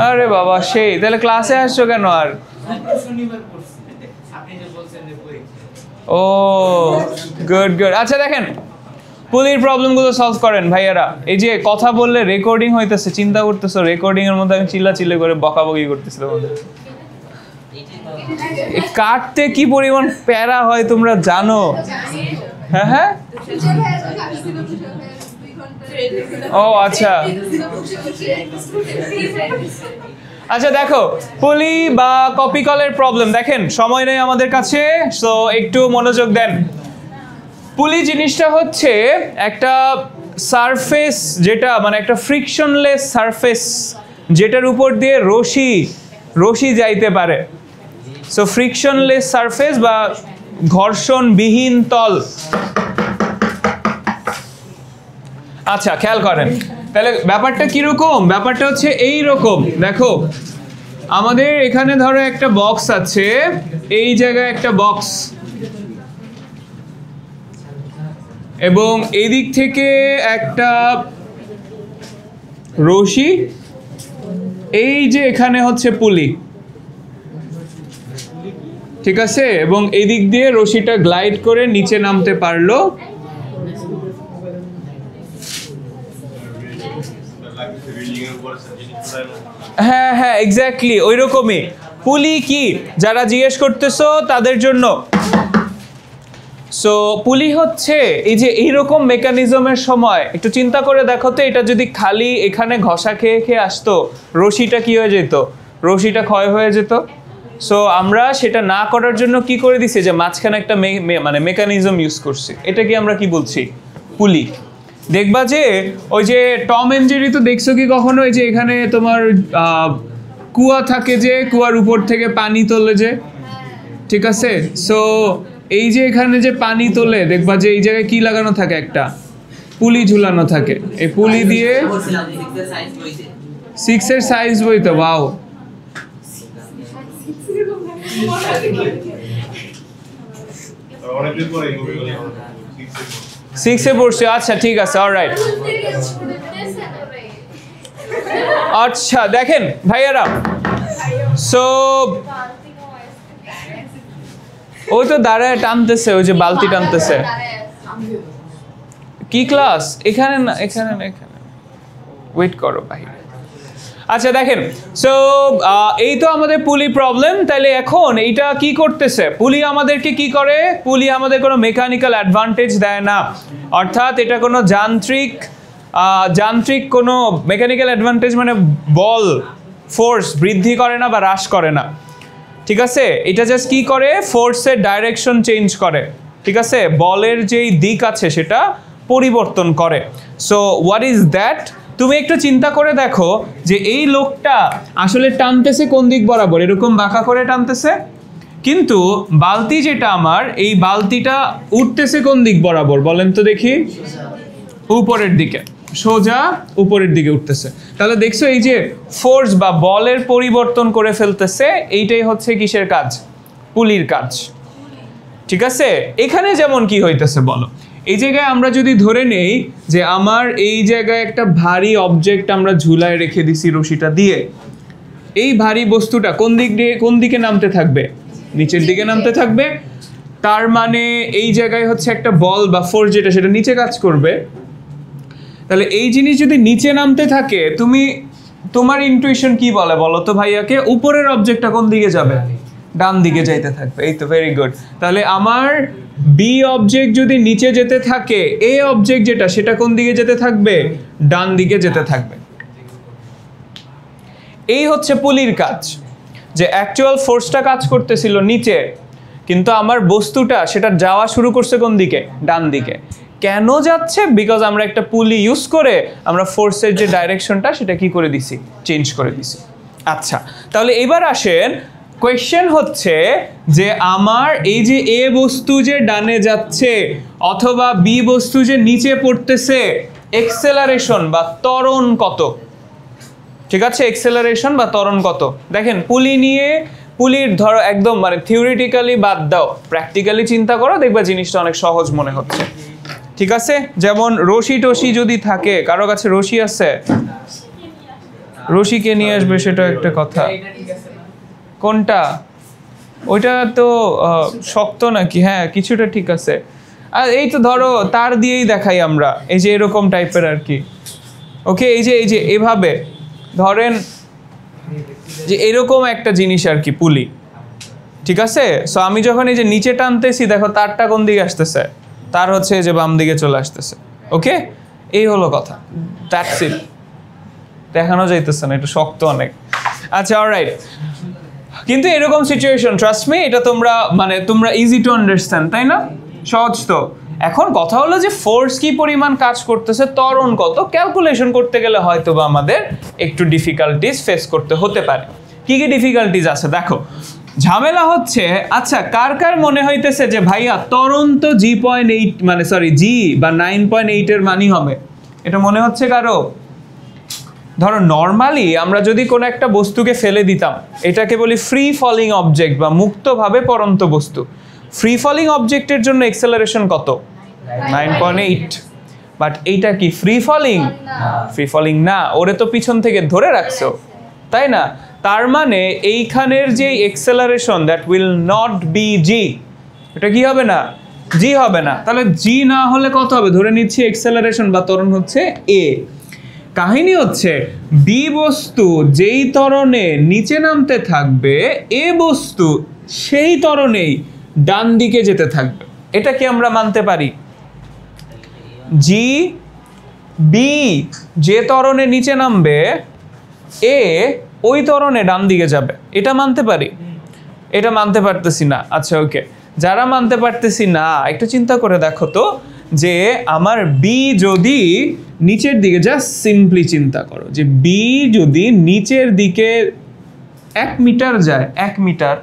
আরে বাবা সেই, তাহলে ক্লাসে আসছো কেন আর? ও গুড গুড। আচ্ছা দেখেন, পুলির প্রবলেমগুলো সলভ করেন ভাইয়ারা। এই যে কথা বললে রেকর্ডিং হইতেছে, চিন্তা করতেছো রেকর্ডিং এর মধ্যে আমি চিল্লাচিল্লি করে বকাবকি করতেছি তোমাদের। কাটতে কি পরিমাণ প্যারা হয় তোমরা জানো? হ্যাঁ হ্যাঁ, ও আচ্ছা আচ্ছা। দেখো পুলি বা কপি কলের প্রবলেম, দেখেন সময় নেই আমাদের কাছে, সো একটু মনোযোগ দেন। পুলি জিনিসটা হচ্ছে একটা সারফেস, যেটা মানে একটা ফ্রিকশনলেস সারফেস, যেটার উপর দিয়ে রশি যাইতে পারে। সো ফ্রিকশনলেস সারফেস বা ঘর্ষণবিহীন তল। আচ্ছা খেয়াল করেন তাহলে ব্যাপারটা কিরকম। ব্যাপারটা হচ্ছে এই রকম, দেখো আমাদের এখানে ধরো একটা বক্স আছে, এই জায়গায় একটা বক্স, এবং এদিক থেকে একটা রশি, এই যে এখানে হচ্ছে পুলি, ঠিক আছে, এবং এদিক দিয়ে রশিটা গ্লাইড করে নিচে নামতে পারলো। হ্যাঁ হ্যাঁ এক্স্যাক্টলি ওই রকমই। পুলি কি, যারা জিজ্ঞেস করতেছো তাদের জন্য, সো পুলি হচ্ছে এই যে এইরকম মেকানিজমের সময় একটু চিন্তা করে দেখো তো, এটা যদি খালি এখানে ঘষা খেয়ে খেয়ে আসতো, রশিটা কি হয়ে যেত? রশিটা ক্ষয় হয়ে যেত। সো আমরা সেটা না করার জন্য কি করে দিছি, যে মাঝখানে একটা মানে মেকানিজম ইউজ করছি। এটাকে আমরা কি বলছি? পুলি। দেখবা যে ওই যে টম এন্ড জেরি তো দেখছো কি কখনো, এই যে এখানে তোমার কুয়া থাকে, যে কুয়ার উপর থেকে পানি তোলে যে, ঠিক আছে, সো এই যে এখানে যে পানি তোলে, দেখবা যে এই জায়গায় কি লাগানো থাকে, একটা পুলি ঝুলানো থাকে। এই পুলি দিয়ে 6 এর সাইজ বই তো, ওয়াও 6 এ পড়ছে। আচ্ছা ঠিক আছে, অলরাইট। আচ্ছা দেখেন ভাইয়ারা, সো ওই তো দাঁড়ায় টানতেছে, ওই যে বালতি টানতেছে। কি ক্লাস? এখানে না, এখানে না, এখানে ওয়েট করো ভাই। আচ্ছা দেখেন, সো এই তো আমাদের পুলি প্রবলেম। তাইলে এখন এইটা কি করতেছে? পুলি আমাদেরকে কি করে? পুলি আমাদের কোনো মেকানিক্যাল অ্যাডভান্টেজ দেয় না, অর্থাৎ এটা কোনো যান্ত্রিক কোনো মেকানিক্যাল অ্যাডভান্টেজ মানে বল ফোর্স বৃদ্ধি করে না বা হ্রাস করে না, ঠিক আছে। এটা জাস্ট কি করে? ফোর্সের ডাইরেকশন চেঞ্জ করে, ঠিক আছে, বলের যেই দিক আছে সেটা পরিবর্তন করে। So what is that? তুমি একটু চিন্তা করে দেখো যে এই লোকটা আসলে টানতেছে কোন দিক বরাবর, এরকম বাঁকা করে টানতেছে, কিন্তু বালতি যেটা আমার, এই বালতিটা উঠতেছে কোন দিক বরাবর বলেন তো দেখি? উপরের দিকে, সোজা উপরের দিকে উঠতেছে। তাহলে দেখছো এই যে ফোর্স বা বলের পরিবর্তন করে ফেলতেছে, এইটাই হচ্ছে কিসের কাজ? পুলির কাজ, ঠিক আছে। এখানে যেমন কি হইতেছে বলো, এই জায়গায় আমরা যদি ধরে নেই যে আমার এই জায়গায় একটা ভারী অবজেক্ট আমরা ঝুলায় রেখে দিছি রশিটা দিয়ে, এই ভারী বস্তুটা কোন দিকে নামতে থাকবে? নিচের দিকে নামতে থাকবে। তার মানে এই জায়গায় হচ্ছে একটা বল বা ফোর্স যেটা, সেটা নিচে কাজ করবে। তাহলে এই জিনিস যদি নিচে নামতে থাকে, তোমার ইনটুইশন কি বলে বলো তো ভাইয়াকে? উপরের অবজেক্টটা কোন দিকে যাবে? ডান দিকে যাইতে থাকবে। এই তো, ভেরি গুড। তাহলে আমার বি অবজেক্ট যদি নিচে যেতে থাকে, এ অবজেক্ট যেটা সেটা কোন দিকে যেতে থাকবে? ডান দিকে যেতে থাকবে। এই হচ্ছে পুলির কাজ, যে অ্যাকচুয়াল ফোর্সটা কাজ করতেছিল নিচে, কিন্তু আমার বস্তুটা সেটা যাওয়া শুরু করছে কোন দিকে? ডান দিকে। কেন যাচ্ছে? বিকজ আমরা একটা পুলি ইউজ করে আমরা ফোর্সের যে ডাইরেকশনটা সেটা কি করে দিছি? চেঞ্জ করে দিছি। আচ্ছা, তাহলে এবার আসেন, কোয়েশ্চেন হচ্ছে যে আমার এই যে এ বস্তু যে ডানে যাচ্ছে অথবা বি বস্তু যে নিচে পড়তেছে, এক্সেলারেশন বা ত্বরণ কত? ঠিক আছে, এক্সেলারেশন বা ত্বরণ কত? দেখেন, পুলির ধরো একদম মানে থিওরিটিক্যালি বাদ দাও, প্র্যাকটিক্যালি চিন্তা করো, দেখবা জিনিসটা অনেক সহজ মনে হচ্ছে। ঠিক আছে, যেমন রশি টশি যদি থাকে, কারো কাছে রশি আছে? রশিকে নিয়ে আসবে, সেটা একটা কথা। কোনটা? ওইটা তো শক্ত নাকি? হ্যাঁ, কিছুটা ঠিক আছে। আর এই তো ধরো তার দিয়েই দেখাই আমরা, এই যে এরকম টাইপের আর কি। ওকে, এই যে এভাবে ধরেন যে এরকম একটা জিনিস আর কি, পুলি। ঠিক আছে, সো আমি যখন এই যে নিচে টানতেছি, দেখো তারটা কোন দিকে আসতেছে? তার হচ্ছে যে বাম দিকে চলে আসতেছে। ওকে, এই হলো কথা। That's it. দেখানো যাইতেছে না, এটা শক্ত অনেক। আচ্ছা, অলরাইট। কিন্তু এরকম সিচুয়েশন, ট্রাস্ট মি, এটা তোমরা ইজি টু আন্ডারস্ট্যান্ড, তাই না? সহজ তো। এখন কথা হলো যে ফোর্স কি পরিমাণ কাজ করতেছে, ত্বরণ কত, ক্যালকুলেশন করতে গেলে হয়তো বা আমাদের একটু ডিফিকাল্টিস ফেস করতে হতে পারে। কি কি ডিফিকাল্টিস আছে দেখো। ঝামেলা হচ্ছে, আচ্ছা কার কার মনে হইতেছে যে ভাইয়া ত্বরণ তো জি বা 9.8 এর মানই হবে, এটা মনে হচ্ছে কারো? ধরো নর্মালি আমরা যদি কোনো একটা বস্তুকে ফেলে দিতাম, এটাকে বলি ফ্রি ফলিং অবজেক্ট বা মুক্তভাবে পড়ন্ত বস্তু। ফ্রি ফলিং অবজেক্টের জন্য এক্সেলারেশন কত? 9.8। বাট এইটা কি ফ্রি ফলিং? ফ্রি ফলিং না, ওরে তো পিছন থেকে ধরে রাখছো, তাই না? তার মানে এইখানের যে acceleration, that will not be G, এটা কি হবে না? জি হবে না। তাহলে জি না হলে কত হবে? ধরে নিচ্ছি এক্সেলারেশন বা ত্বরণ হচ্ছে এ। কাহিনী হচ্ছে বি বস্তু যেই ত্বরণে নিচে নামতে থাকবে, এ বস্তু সেই ত্বরণেই ডান দিকে যেতে থাকবে। এটা কি আমরা মানতে পারি? জি বি যে ত্বরণে নিচে নামবে, এ ওই ত্বরণে ডান দিকে যাবে, এটা মানতে পারি? এটা মানতে পারতেছি না। আচ্ছা, ওকে, যারা মানতে পারতেছি না, একটু চিন্তা করে দেখো তো, যে আমার বি যদি নিচের দিকে, জাস্ট সিম্পলি চিন্তা করো, যে বি যদি নিচের দিকে 1 মিটার যায়, 1 মিটার,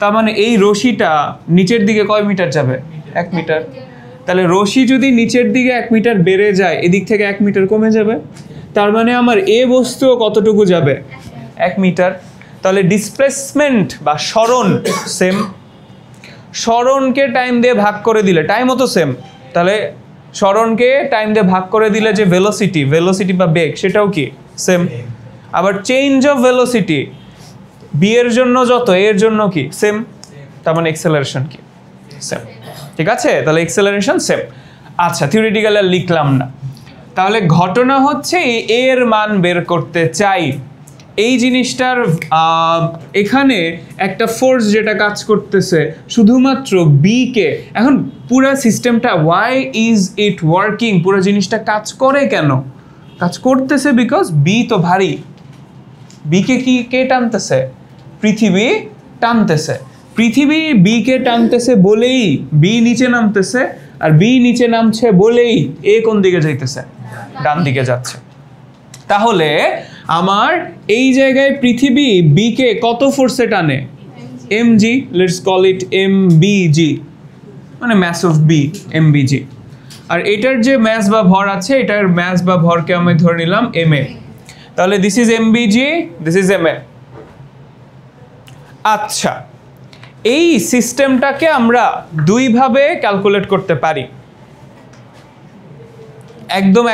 তার মানে এই রশিটা নিচের দিকে কয় মিটার যাবে? 1 মিটার। তাহলে রশি যদি নিচের দিকে 1 মিটার বেড়ে যায়, এদিক থেকে 1 মিটার কমে যাবে, তার মানে আমার এ বস্তু কতটুকু যাবে? 1 মিটার। তাহলে ডিসপ্লেসমেন্ট বা সরণ সেম। সরণকে টাইম দিয়ে ভাগ করে দিলে, টাইমও তো সেম, তাহলে সরণকে টাইম দিয়ে ভাগ করে দিলে যে ভেলোসিটি বা বেগ, সেটাও কি সেম। আবার চেঞ্জ অফ ভেলোসিটি, বি এর জন্য যত, এর জন্য কি সেম, তার মানে এক্সেলারেশন কি সেম। ঠিক আছে, তাহলে এক্সেলারেশন সেম। আচ্ছা, থিওরিটিক্যালি আর লিখলাম না। তাহলে ঘটনা হচ্ছে এর মান বের করতে চাই। এই জিনিসটার এখানে একটা ফোর্স যেটা কাজ করতেছে শুধুমাত্র বি কে। এখন পুরো সিস্টেমটা, ওয়াই ইজ ইট ওয়ার্কিং, পুরো জিনিসটা কাজ করে কেন? কাজ করতেছে বিকজ বি তো ভারী। বিকে কে টানতেছে? পৃথিবী টানতেছে। পৃথিবী বিকে টানতেছে বলেই বি নিচে নামতেছে, আর বি নিচে নামছে বলেই এ কোন দিকে যাইতেছে? ডান দিকে যাচ্ছে। তাহলে আমার এই জায়গায় পৃথিবী বিকে কত ফোর্সে টানে? mg, let's call it mbg, মানে ম্যাস অফ বি, mbg। আর এটার যে ম্যাস বা ভর আছে, এটার ম্যাস বা ভরকে আমি ধরে নিলাম ma। তাহলে this is mbg, this is ma। আচ্ছা, এই সিস্টেমটাকে আমরা দুইভাবে ক্যালকুলেট করতে পারি।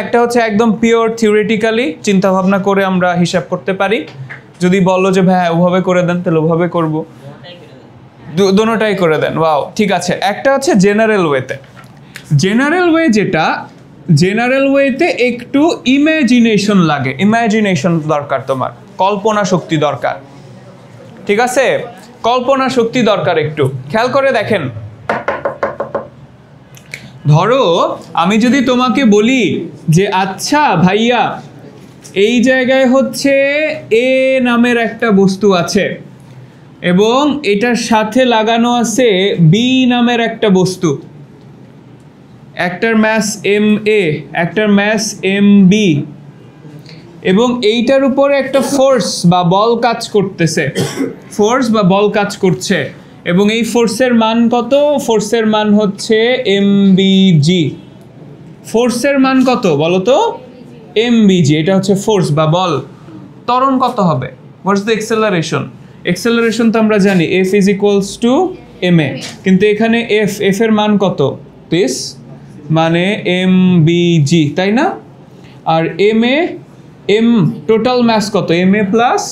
একটা হচ্ছে একদম পিওর থিওরিটিক্যালি চিন্তা ভাবনা করে আমরা হিসাব করতে পারি। যদি বলো যে ভাই ওভাবে করে দেন, তাহলে ওভাবে করব। দোনোটাই করে দেন, ওয়াও, ঠিক আছে। একটা হচ্ছে জেনারেল ওয়েতে। জেনারেল ওয়ে যেটা, জেনারেল ওয়েতে একটু ইমাজিনেশন লাগে, ইমাজিনেশন দরকার, তোমার কল্পনা শক্তি দরকার। ঠিক আছে, কল্পনা শক্তি দরকার একটু। খেয়াল করে দেখেন, ধরো আমি যদি তোমাকে বলি যে আচ্ছা ভাইয়া এই জায়গায় হচ্ছে এ নামের একটা বস্তু আছে এবং এটার সাথে লাগানো আছে বি নামের একটা বস্তু, একটার ম্যাস এম এ একটার ম্যাস এম বি, এবং এইটার উপরে একটা ফোর্স বা বল কাজ করতেছে, ফোর্স বা বল কাজ করছে, এবং এই ফোর্সের মান কত? ফোর্সের মান হচ্ছে এমবিজি। ফোর্সের মান কত বলো তো? এমবিজি। এটা হচ্ছে ফোর্স বা বল। ত্বরণ কত হবে? What's the acceleration? এক্সেলারেশন তো আমরা জানি F is equals to M A, কিন্তু এখানে এফ এর মান কত? দিস মানে এমবিজি, তাই না? আর এম টোটাল ম্যাস কত? এম এ প্লাস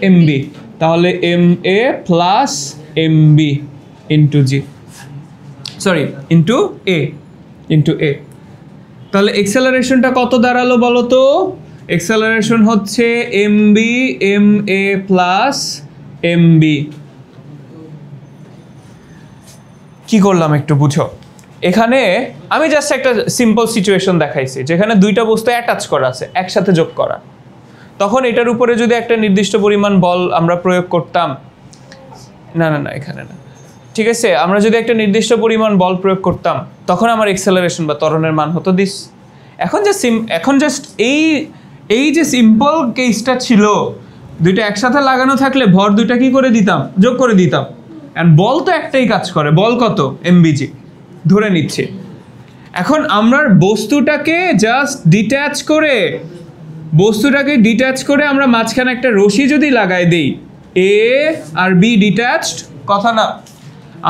এমবি, তাহলে M A plus MB into G, sorry into এ। তাহলে এক্সেলারেশনটা কত দাঁড়ালো বলো তো? এক্সেলারেশন হচ্ছে MB M A plus MB. কি করলাম একটু বুঝো। এখানে আমি জাস্ট একটা সিম্পল সিচুয়েশন দেখাইছি যেখানে দুইটা বস্তু অ্যাটাচ করা আছে, একসাথে যোগ করা। তখন এটার উপরে যদি একটা নির্দিষ্ট পরিমাণ বল আমরা প্রয়োগ করতাম, না এখানে না, ঠিক আছে, আমরা যদি একটা নির্দিষ্ট পরিমাণ বল প্রয়োগ করতাম তখন আমার এক্সেলারেশন বা ত্বরণের মান হতো দিস। এখন জাস্ট এই যে সিম্পল কেসটা ছিল, দুইটা একসাথে লাগানো থাকলে ভর দুইটা কি করে দিতাম? যোগ করে দিতাম। অ্যান্ড বল তো একটাই কাজ করে, বল কত? এমবিজি ধরে নিচ্ছে। এখন আমরা বস্তুটাকে ডিট্যাচ করে আমরা মাঝখানে একটা রশি যদি লাগাই দেই, এ আর বি ডিট্যাচড, কথা না?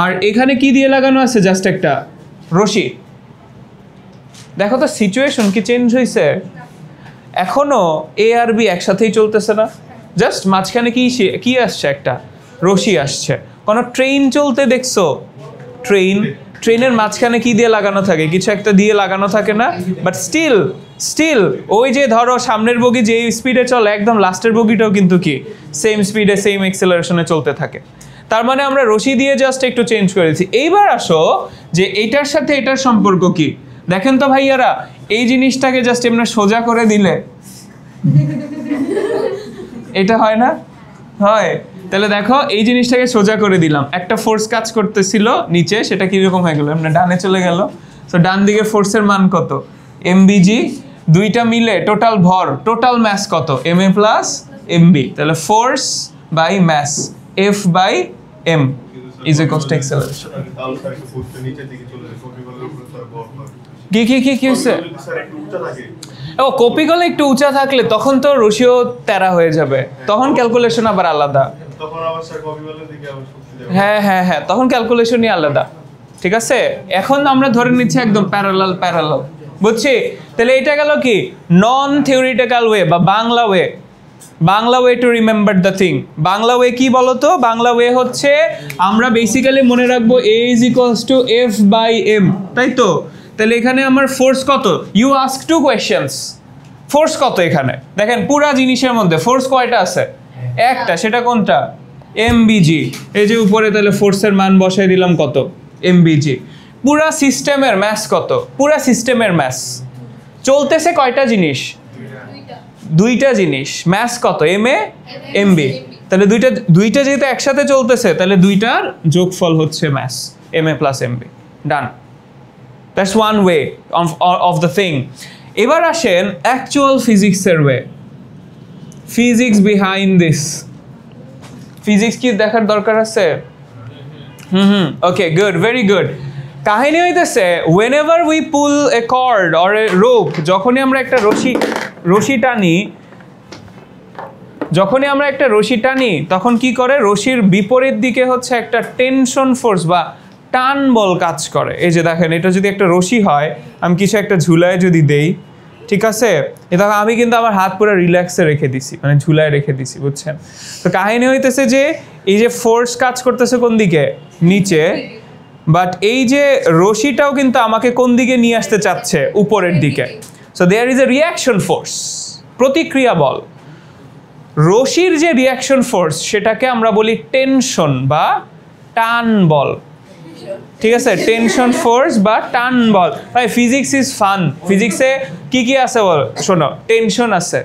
আর এখানে কি দিয়ে লাগানো আছে? জাস্ট একটা রশি। দেখো তো সিচুয়েশন কি চেঞ্জ হয়েছে? এখনো এ আর বি একসাথেই চলতেছে না, জাস্ট মাঝখানে কি আসছে? একটা রশি আসছে। কোনো ট্রেন চলতে দেখছো? ট্রেনের মাঝখানে কি দিয়ে লাগানো থাকে? কিছু একটা দিয়ে লাগানো থাকে না? বাট স্টিল ওই যে ধরো সামনের বগি যে স্পিডে চলে, একদম লাস্টের বগিটাও কিন্তু কি সেম স্পিডে সেম এক্সেলারেশনে চলতে থাকে। তার মানে আমরা রশি দিয়ে জাস্ট একটু চেঞ্জ করেছি। এইবার আসো যে এটার সাথে এটার সম্পর্ক কি দেখেন তো ভাইয়ারা। এই জিনিসটাকে জাস্ট এমনি সোজা করে দিলে এটা হয় না? হয়। তাহলে দেখো এই জিনিসটাকে সোজা করে দিলাম, একটা ফোর্স কাজ করতেছিল নিচে, সেটা কিরকম হয়ে গেল? এমনি ডানে চলে গেল। তো ডান দিকে ফোর্সের মান কত? এমবিজি। দুইটা মিলে টোটাল ভর, টোটাল ম্যাস কত? M A plus MB. তাহলে force by mass, F by M is equals to acceleration. কি হচ্ছে? ও কপিগুলো একটু উঁচা থাকলে তখন তো রশিও তেরা হয়ে যাবে, তখন ক্যালকুলেশন আবার আলাদা। হ্যাঁ তখন ক্যালকুলেশনই আলাদা, ঠিক আছে? এখন আমরা ধরে নিচ্ছি একদম প্যারালাল, বুঝছি? তাহলে এটা গেল কি নন থিওরিটিক্যাল ওয়ে বা Bangla way to remember the thing. Bangla way কি বলতো? বাংলা ওয়ে হচ্ছে আমরা বেসিক্যালি মনে রাখবো A is equals to F by M, তাই তো? তাহলে এখানে আমার ফোর্স কত? You ask to questions. Force কত এখানে? দেখেন পুরা জিনিসের মধ্যে ফোর্স কয়টা আছে? একটা। সেটা কোনটা? এমবিজি। এই যে উপরে তাহলে ফোর্সের মান বসাই দিলাম কত? এমবিজি। পুরা সিস্টেমের ম্যাস কত? পুরা সিস্টেমের ম্যাস চলতেছে কয়টা জিনিস? দুইটা জিনিস। ম্যাস কত? M A MB. তাহলে দুইটা যেহেতু একসাথে চলতেছে, তাহলে দুইটার যোগফল হচ্ছে mass, M A plus MB. Done. That's one way of the thing. এবার আসেন অ্যাকচুয়াল ফিজিক্সের way, physics behind this. Physics কি দেখার দরকার আছে? Okay, good, very good. কাহিনী হইতেছে whenever we pull a cord or a rope, যখনই আমরা একটা রশি টানি তখন কি করে? রশির বিপরীত দিকে হচ্ছে একটা টেনশন ফোর্স বা টান বল কাজ করে। এই যে দেখেন, এটা যদি একটা রশি হয়, আমি কিছু একটা ঝুলায় যদি দেই, ঠিক আছে, এটা আমি কিন্তু আমার হাত পুরো রিল্যাক্সে রেখে দিছি, মানে ঝুলায় রেখে দিছি, বুঝছেন? তো কাহিনী হইতেছে যে এই যে ফোর্স কাজ করতেছে কোন দিকে? নিচে। বাট এই যে রশিটাও কিন্তু আমাকে কোন দিকে নিয়ে আসতে চাচ্ছে? উপরের দিকে। So there is a reaction force, প্রতিক্রিয়া বল। রশির যে রিয়াকশন ফোর্স সেটাকে আমরা বলি টেনশন বা টান বল, ঠিক আছে? টেনশন ফোর্স বা টান বল। ভাই ফিজিক্স ইজ ফান। ফিজিক্সে কি কি আছে বল, শোনো। টেনশন আছে,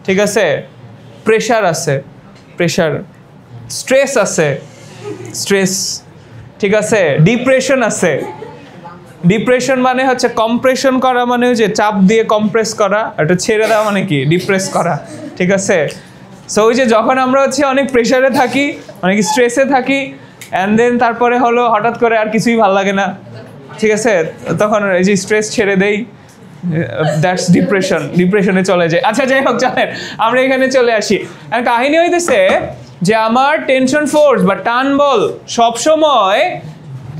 ঠিক আছে, প্রেশার আছে, প্রেশার, স্ট্রেস আছে, স্ট্রেস, ঠিক আছে, ডিপ্রেশন আছে। ডিপ্রেশন মানে হচ্ছে কম্প্রেশন করা, মানে হচ্ছে চাপ দিয়ে কম্প্রেস করা, এটা ছেড়ে দেওয়া মানে কি ডিপ্রেস করা, ঠিক আছে? সো ওই যে যখন আমরা হচ্ছে অনেক প্রেশারে থাকি, অনেক স্ট্রেসে থাকি, অ্যান্ড দেন তারপরে হলো হঠাৎ করে আর কিছুই ভালো লাগে না, ঠিক আছে, তখন এই যে স্ট্রেস ছেড়ে দেই, দ্যাটস ডিপ্রেশন, ডিপ্রেশনে চলে যায়। আচ্ছা যাই হোক, জানেন আমরা এখানে চলে আসি। আর কাহিনী হইতেছে যে আমার টেনশন ফোর্স বা টান বল সবসময়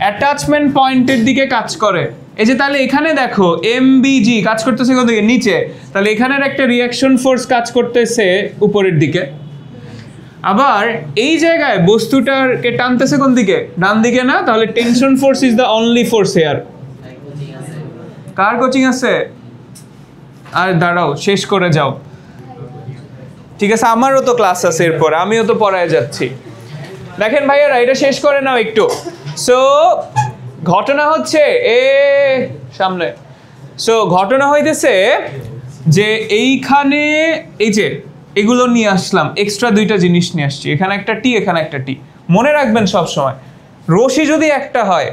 অ্যাটাচমেন্ট পয়েন্টের দিকে কাজ করে। এই যে তাহলে এখানে দেখো এমবিজি কাজ করতেছে কোন দিকে, নিচে, তাহলে এখানের একটা রিয়াকশন ফোর্স কাজ করতেছে উপরের দিকে। আবার এই জায়গায় বস্তুটাকে টানতেছে কোন দিকে, ডান দিকে না, তাহলে tension force is the only force here. Car coaching আছে? আর দাঁড়াও শেষ করে যাও, ঠিক আছে, আমারও তো ক্লাস আছে এরপর, আমিও তো পড়ায় যাচ্ছি। দেখেন ভাইয়ারা এটা শেষ করে নাও একটু। সো ঘটনা হচ্ছে সামনে, সো ঘটনা হইতেছে যে এইখানে এই যে এগুলো নিয়ে আসলাম, এক্সট্রা দুইটা জিনিস নিয়ে আসছি, এখানে একটা টি, এখানে একটা টি। মনে রাখবেন সব সময় রশি যদি একটা হয়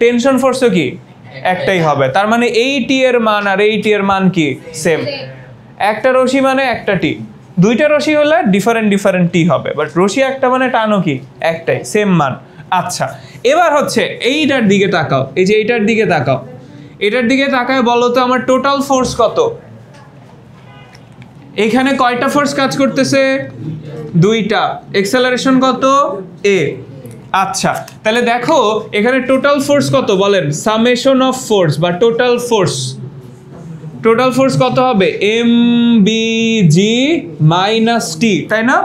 টেনশন ফোর্সও কি একটাই হবে। তার মানে এই টি এর মান আর এই টি এর মান কি সেম। একটা রশি মানে একটা টি, দুইটা রশি হলে ডিফারেন্ট ডিফারেন্ট টি হবে, বাট রশি একটা মানে টানও কি একটাই, সেম মান। আচ্ছা এবার হচ্ছে এইটার দিকে তাকাও, এই যে এইটার দিকে তাকাও, এটার দিকে তাকায় বলো তো আমার টোটাল ফোর্স কত? এখানে কয়টা ফোর্স কাজ করতেছে? দুইটা। এক্সেলারেশন কত? এ। আচ্ছা তাহলে দেখো এখানে টোটাল ফোর্স কত বলেন, সামেশন অফ ফোর্স বা টোটাল ফোর্স, টোটাল ফোর্স কত হবে? M B G minus T, তাই না?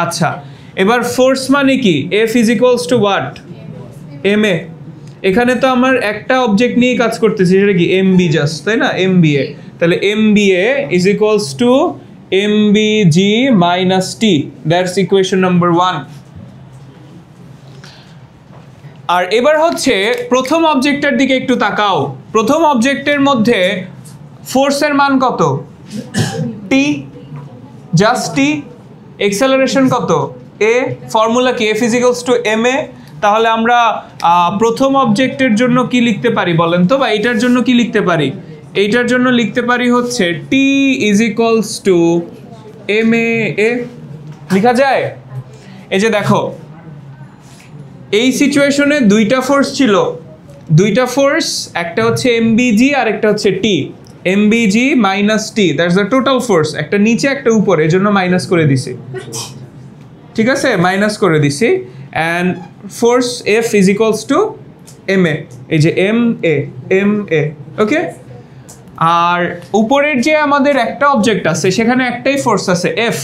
আচ্ছা এবার ফোর্স মানে কি? F is equals to what? M A. এখানে তো আমার একটা অবজেক্ট নিয়ে কাজ করতেছি, সেটা কি এম বি জাস্ট, তাই না? এম বি এ, তাহলে M B A is equals to M B G minus T, that's equation number 1। আর এবার হচ্ছে প্রথম অবজেক্টের দিকে একটু তাকাও। প্রথম অবজেক্টের মধ্যে ফোর্সের মান কত? টি, জাস্ট টি। এক্সেলারেশন কত? এ। ফর্মুলা কি? F is equals to M A. তাহলে আমরা প্রথম অবজেক্টের জন্য কি লিখতে পারি বলেন তো, বা এইটার জন্য কি লিখতে পারি? এইটার জন্য লিখতে পারি হচ্ছে টি is equals to M A এ, লেখা যায়? এই যে দেখো এই সিচুয়েশনে দুইটা ফোর্স ছিল, দুইটা ফোর্স, একটা হচ্ছে এমবিজি আর একটা হচ্ছে T. MBG minus T, that's the total force. একটা নিচে একটা উপরে, এর জন্য মাইনাস করে দিছি, ঠিক আছে, মাইনাস করে দিছি। And force F is equals to M A, এই যে এম এ, এম এ, ওকে। আর উপরের যে আমাদের একটা অবজেক্ট আছে সেখানে একটাই ফোর্স আছে, F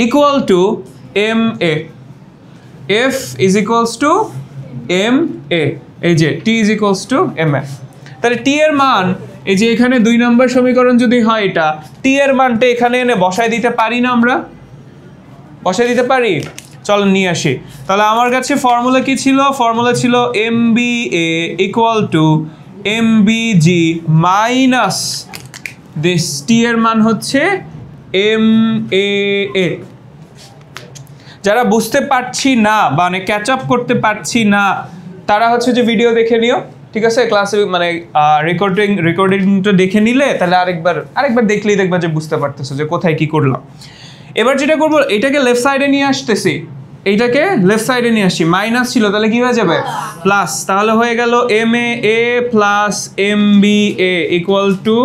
equal to M A, F is equals to M A, এই যে T is equals to M A. তাহলে টি এর মান, এই যে এখানে 2 নম্বর সমীকরণ যদি হয় এটা, টি এর মানটা এখানে এনে বসায় দিতে পারি না আমরা? বসায় দিতে পারি, চলো নিয়ে আসি। তাহলে আমার কাছে ফর্মুলা কি ছিল? ফর্মুলা ছিল M B A equal to M B G minus this, T এর মান হচ্ছে এম এ এ। যারা বুঝতে পারছি না বা মানে ক্যাচ আপ করতে পারছি না তারা হচ্ছে যে ভিডিও দেখে নিও, ঠিক আছে, ক্লাসে মানে রেকর্ডিংটা দেখে নিলে তাহলে আরেকবার দেখলেই দেখবা যে বুঝতে পারতেছো যে কোথায় কি করলাম। এবার যেটা করবো, এটাকে লেফট সাইডে নিয়ে আসতেছি, এইটাকে লেফট সাইডে নিয়ে আসি, মাইনাস ছিল তাহলে কি হয়ে যাবে? প্লাস। তাহলে হয়ে গেল M A A plus M B A equal to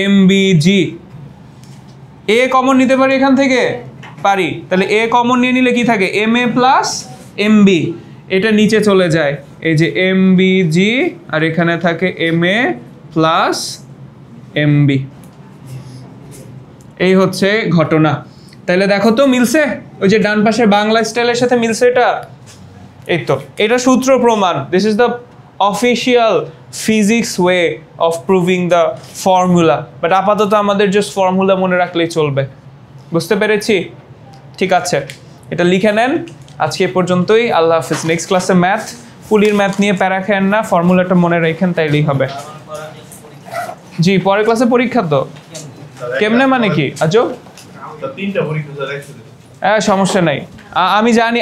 M B G. A common নিতে পারি এখান থেকে? পারি। তাহলে এ কমন নিয়ে নিলে কি থাকে? M A plus M B, এটা নিচে চলে যায়, এই যে এম বি জি, আর এখানে থাকে M A plus M B. এই হচ্ছে ঘটনা। তাহলে দেখো তো মিলছে, ওই যে ডান পাশে বাংলা স্টাইলের সাথে মিলছে এটা। এই তো এটা সূত্র প্রমাণ, this is the official physics way of proving the formula. But আপাতত আমাদের জাস্ট ফর্মুলা মনে রাখলেই চলবে। বুঝতে পেরেছি? ঠিক আছে, এটা লিখে নেন। আজকে এ পর্যন্তই, আল্লাহ হাফিজ। নেক্সট ক্লাসে ম্যাথ, পুলির ম্যাথ নিয়ে প্যারা খেয়েন না, ফর্মুলাটা মনে রাখেন, তাইলেই হবে। জি, পরের ক্লাসে পরীক্ষা তো কেমনে মানে কি আজব? তিনটা পরীক্ষা সমস্যা নাই, আমি জানি।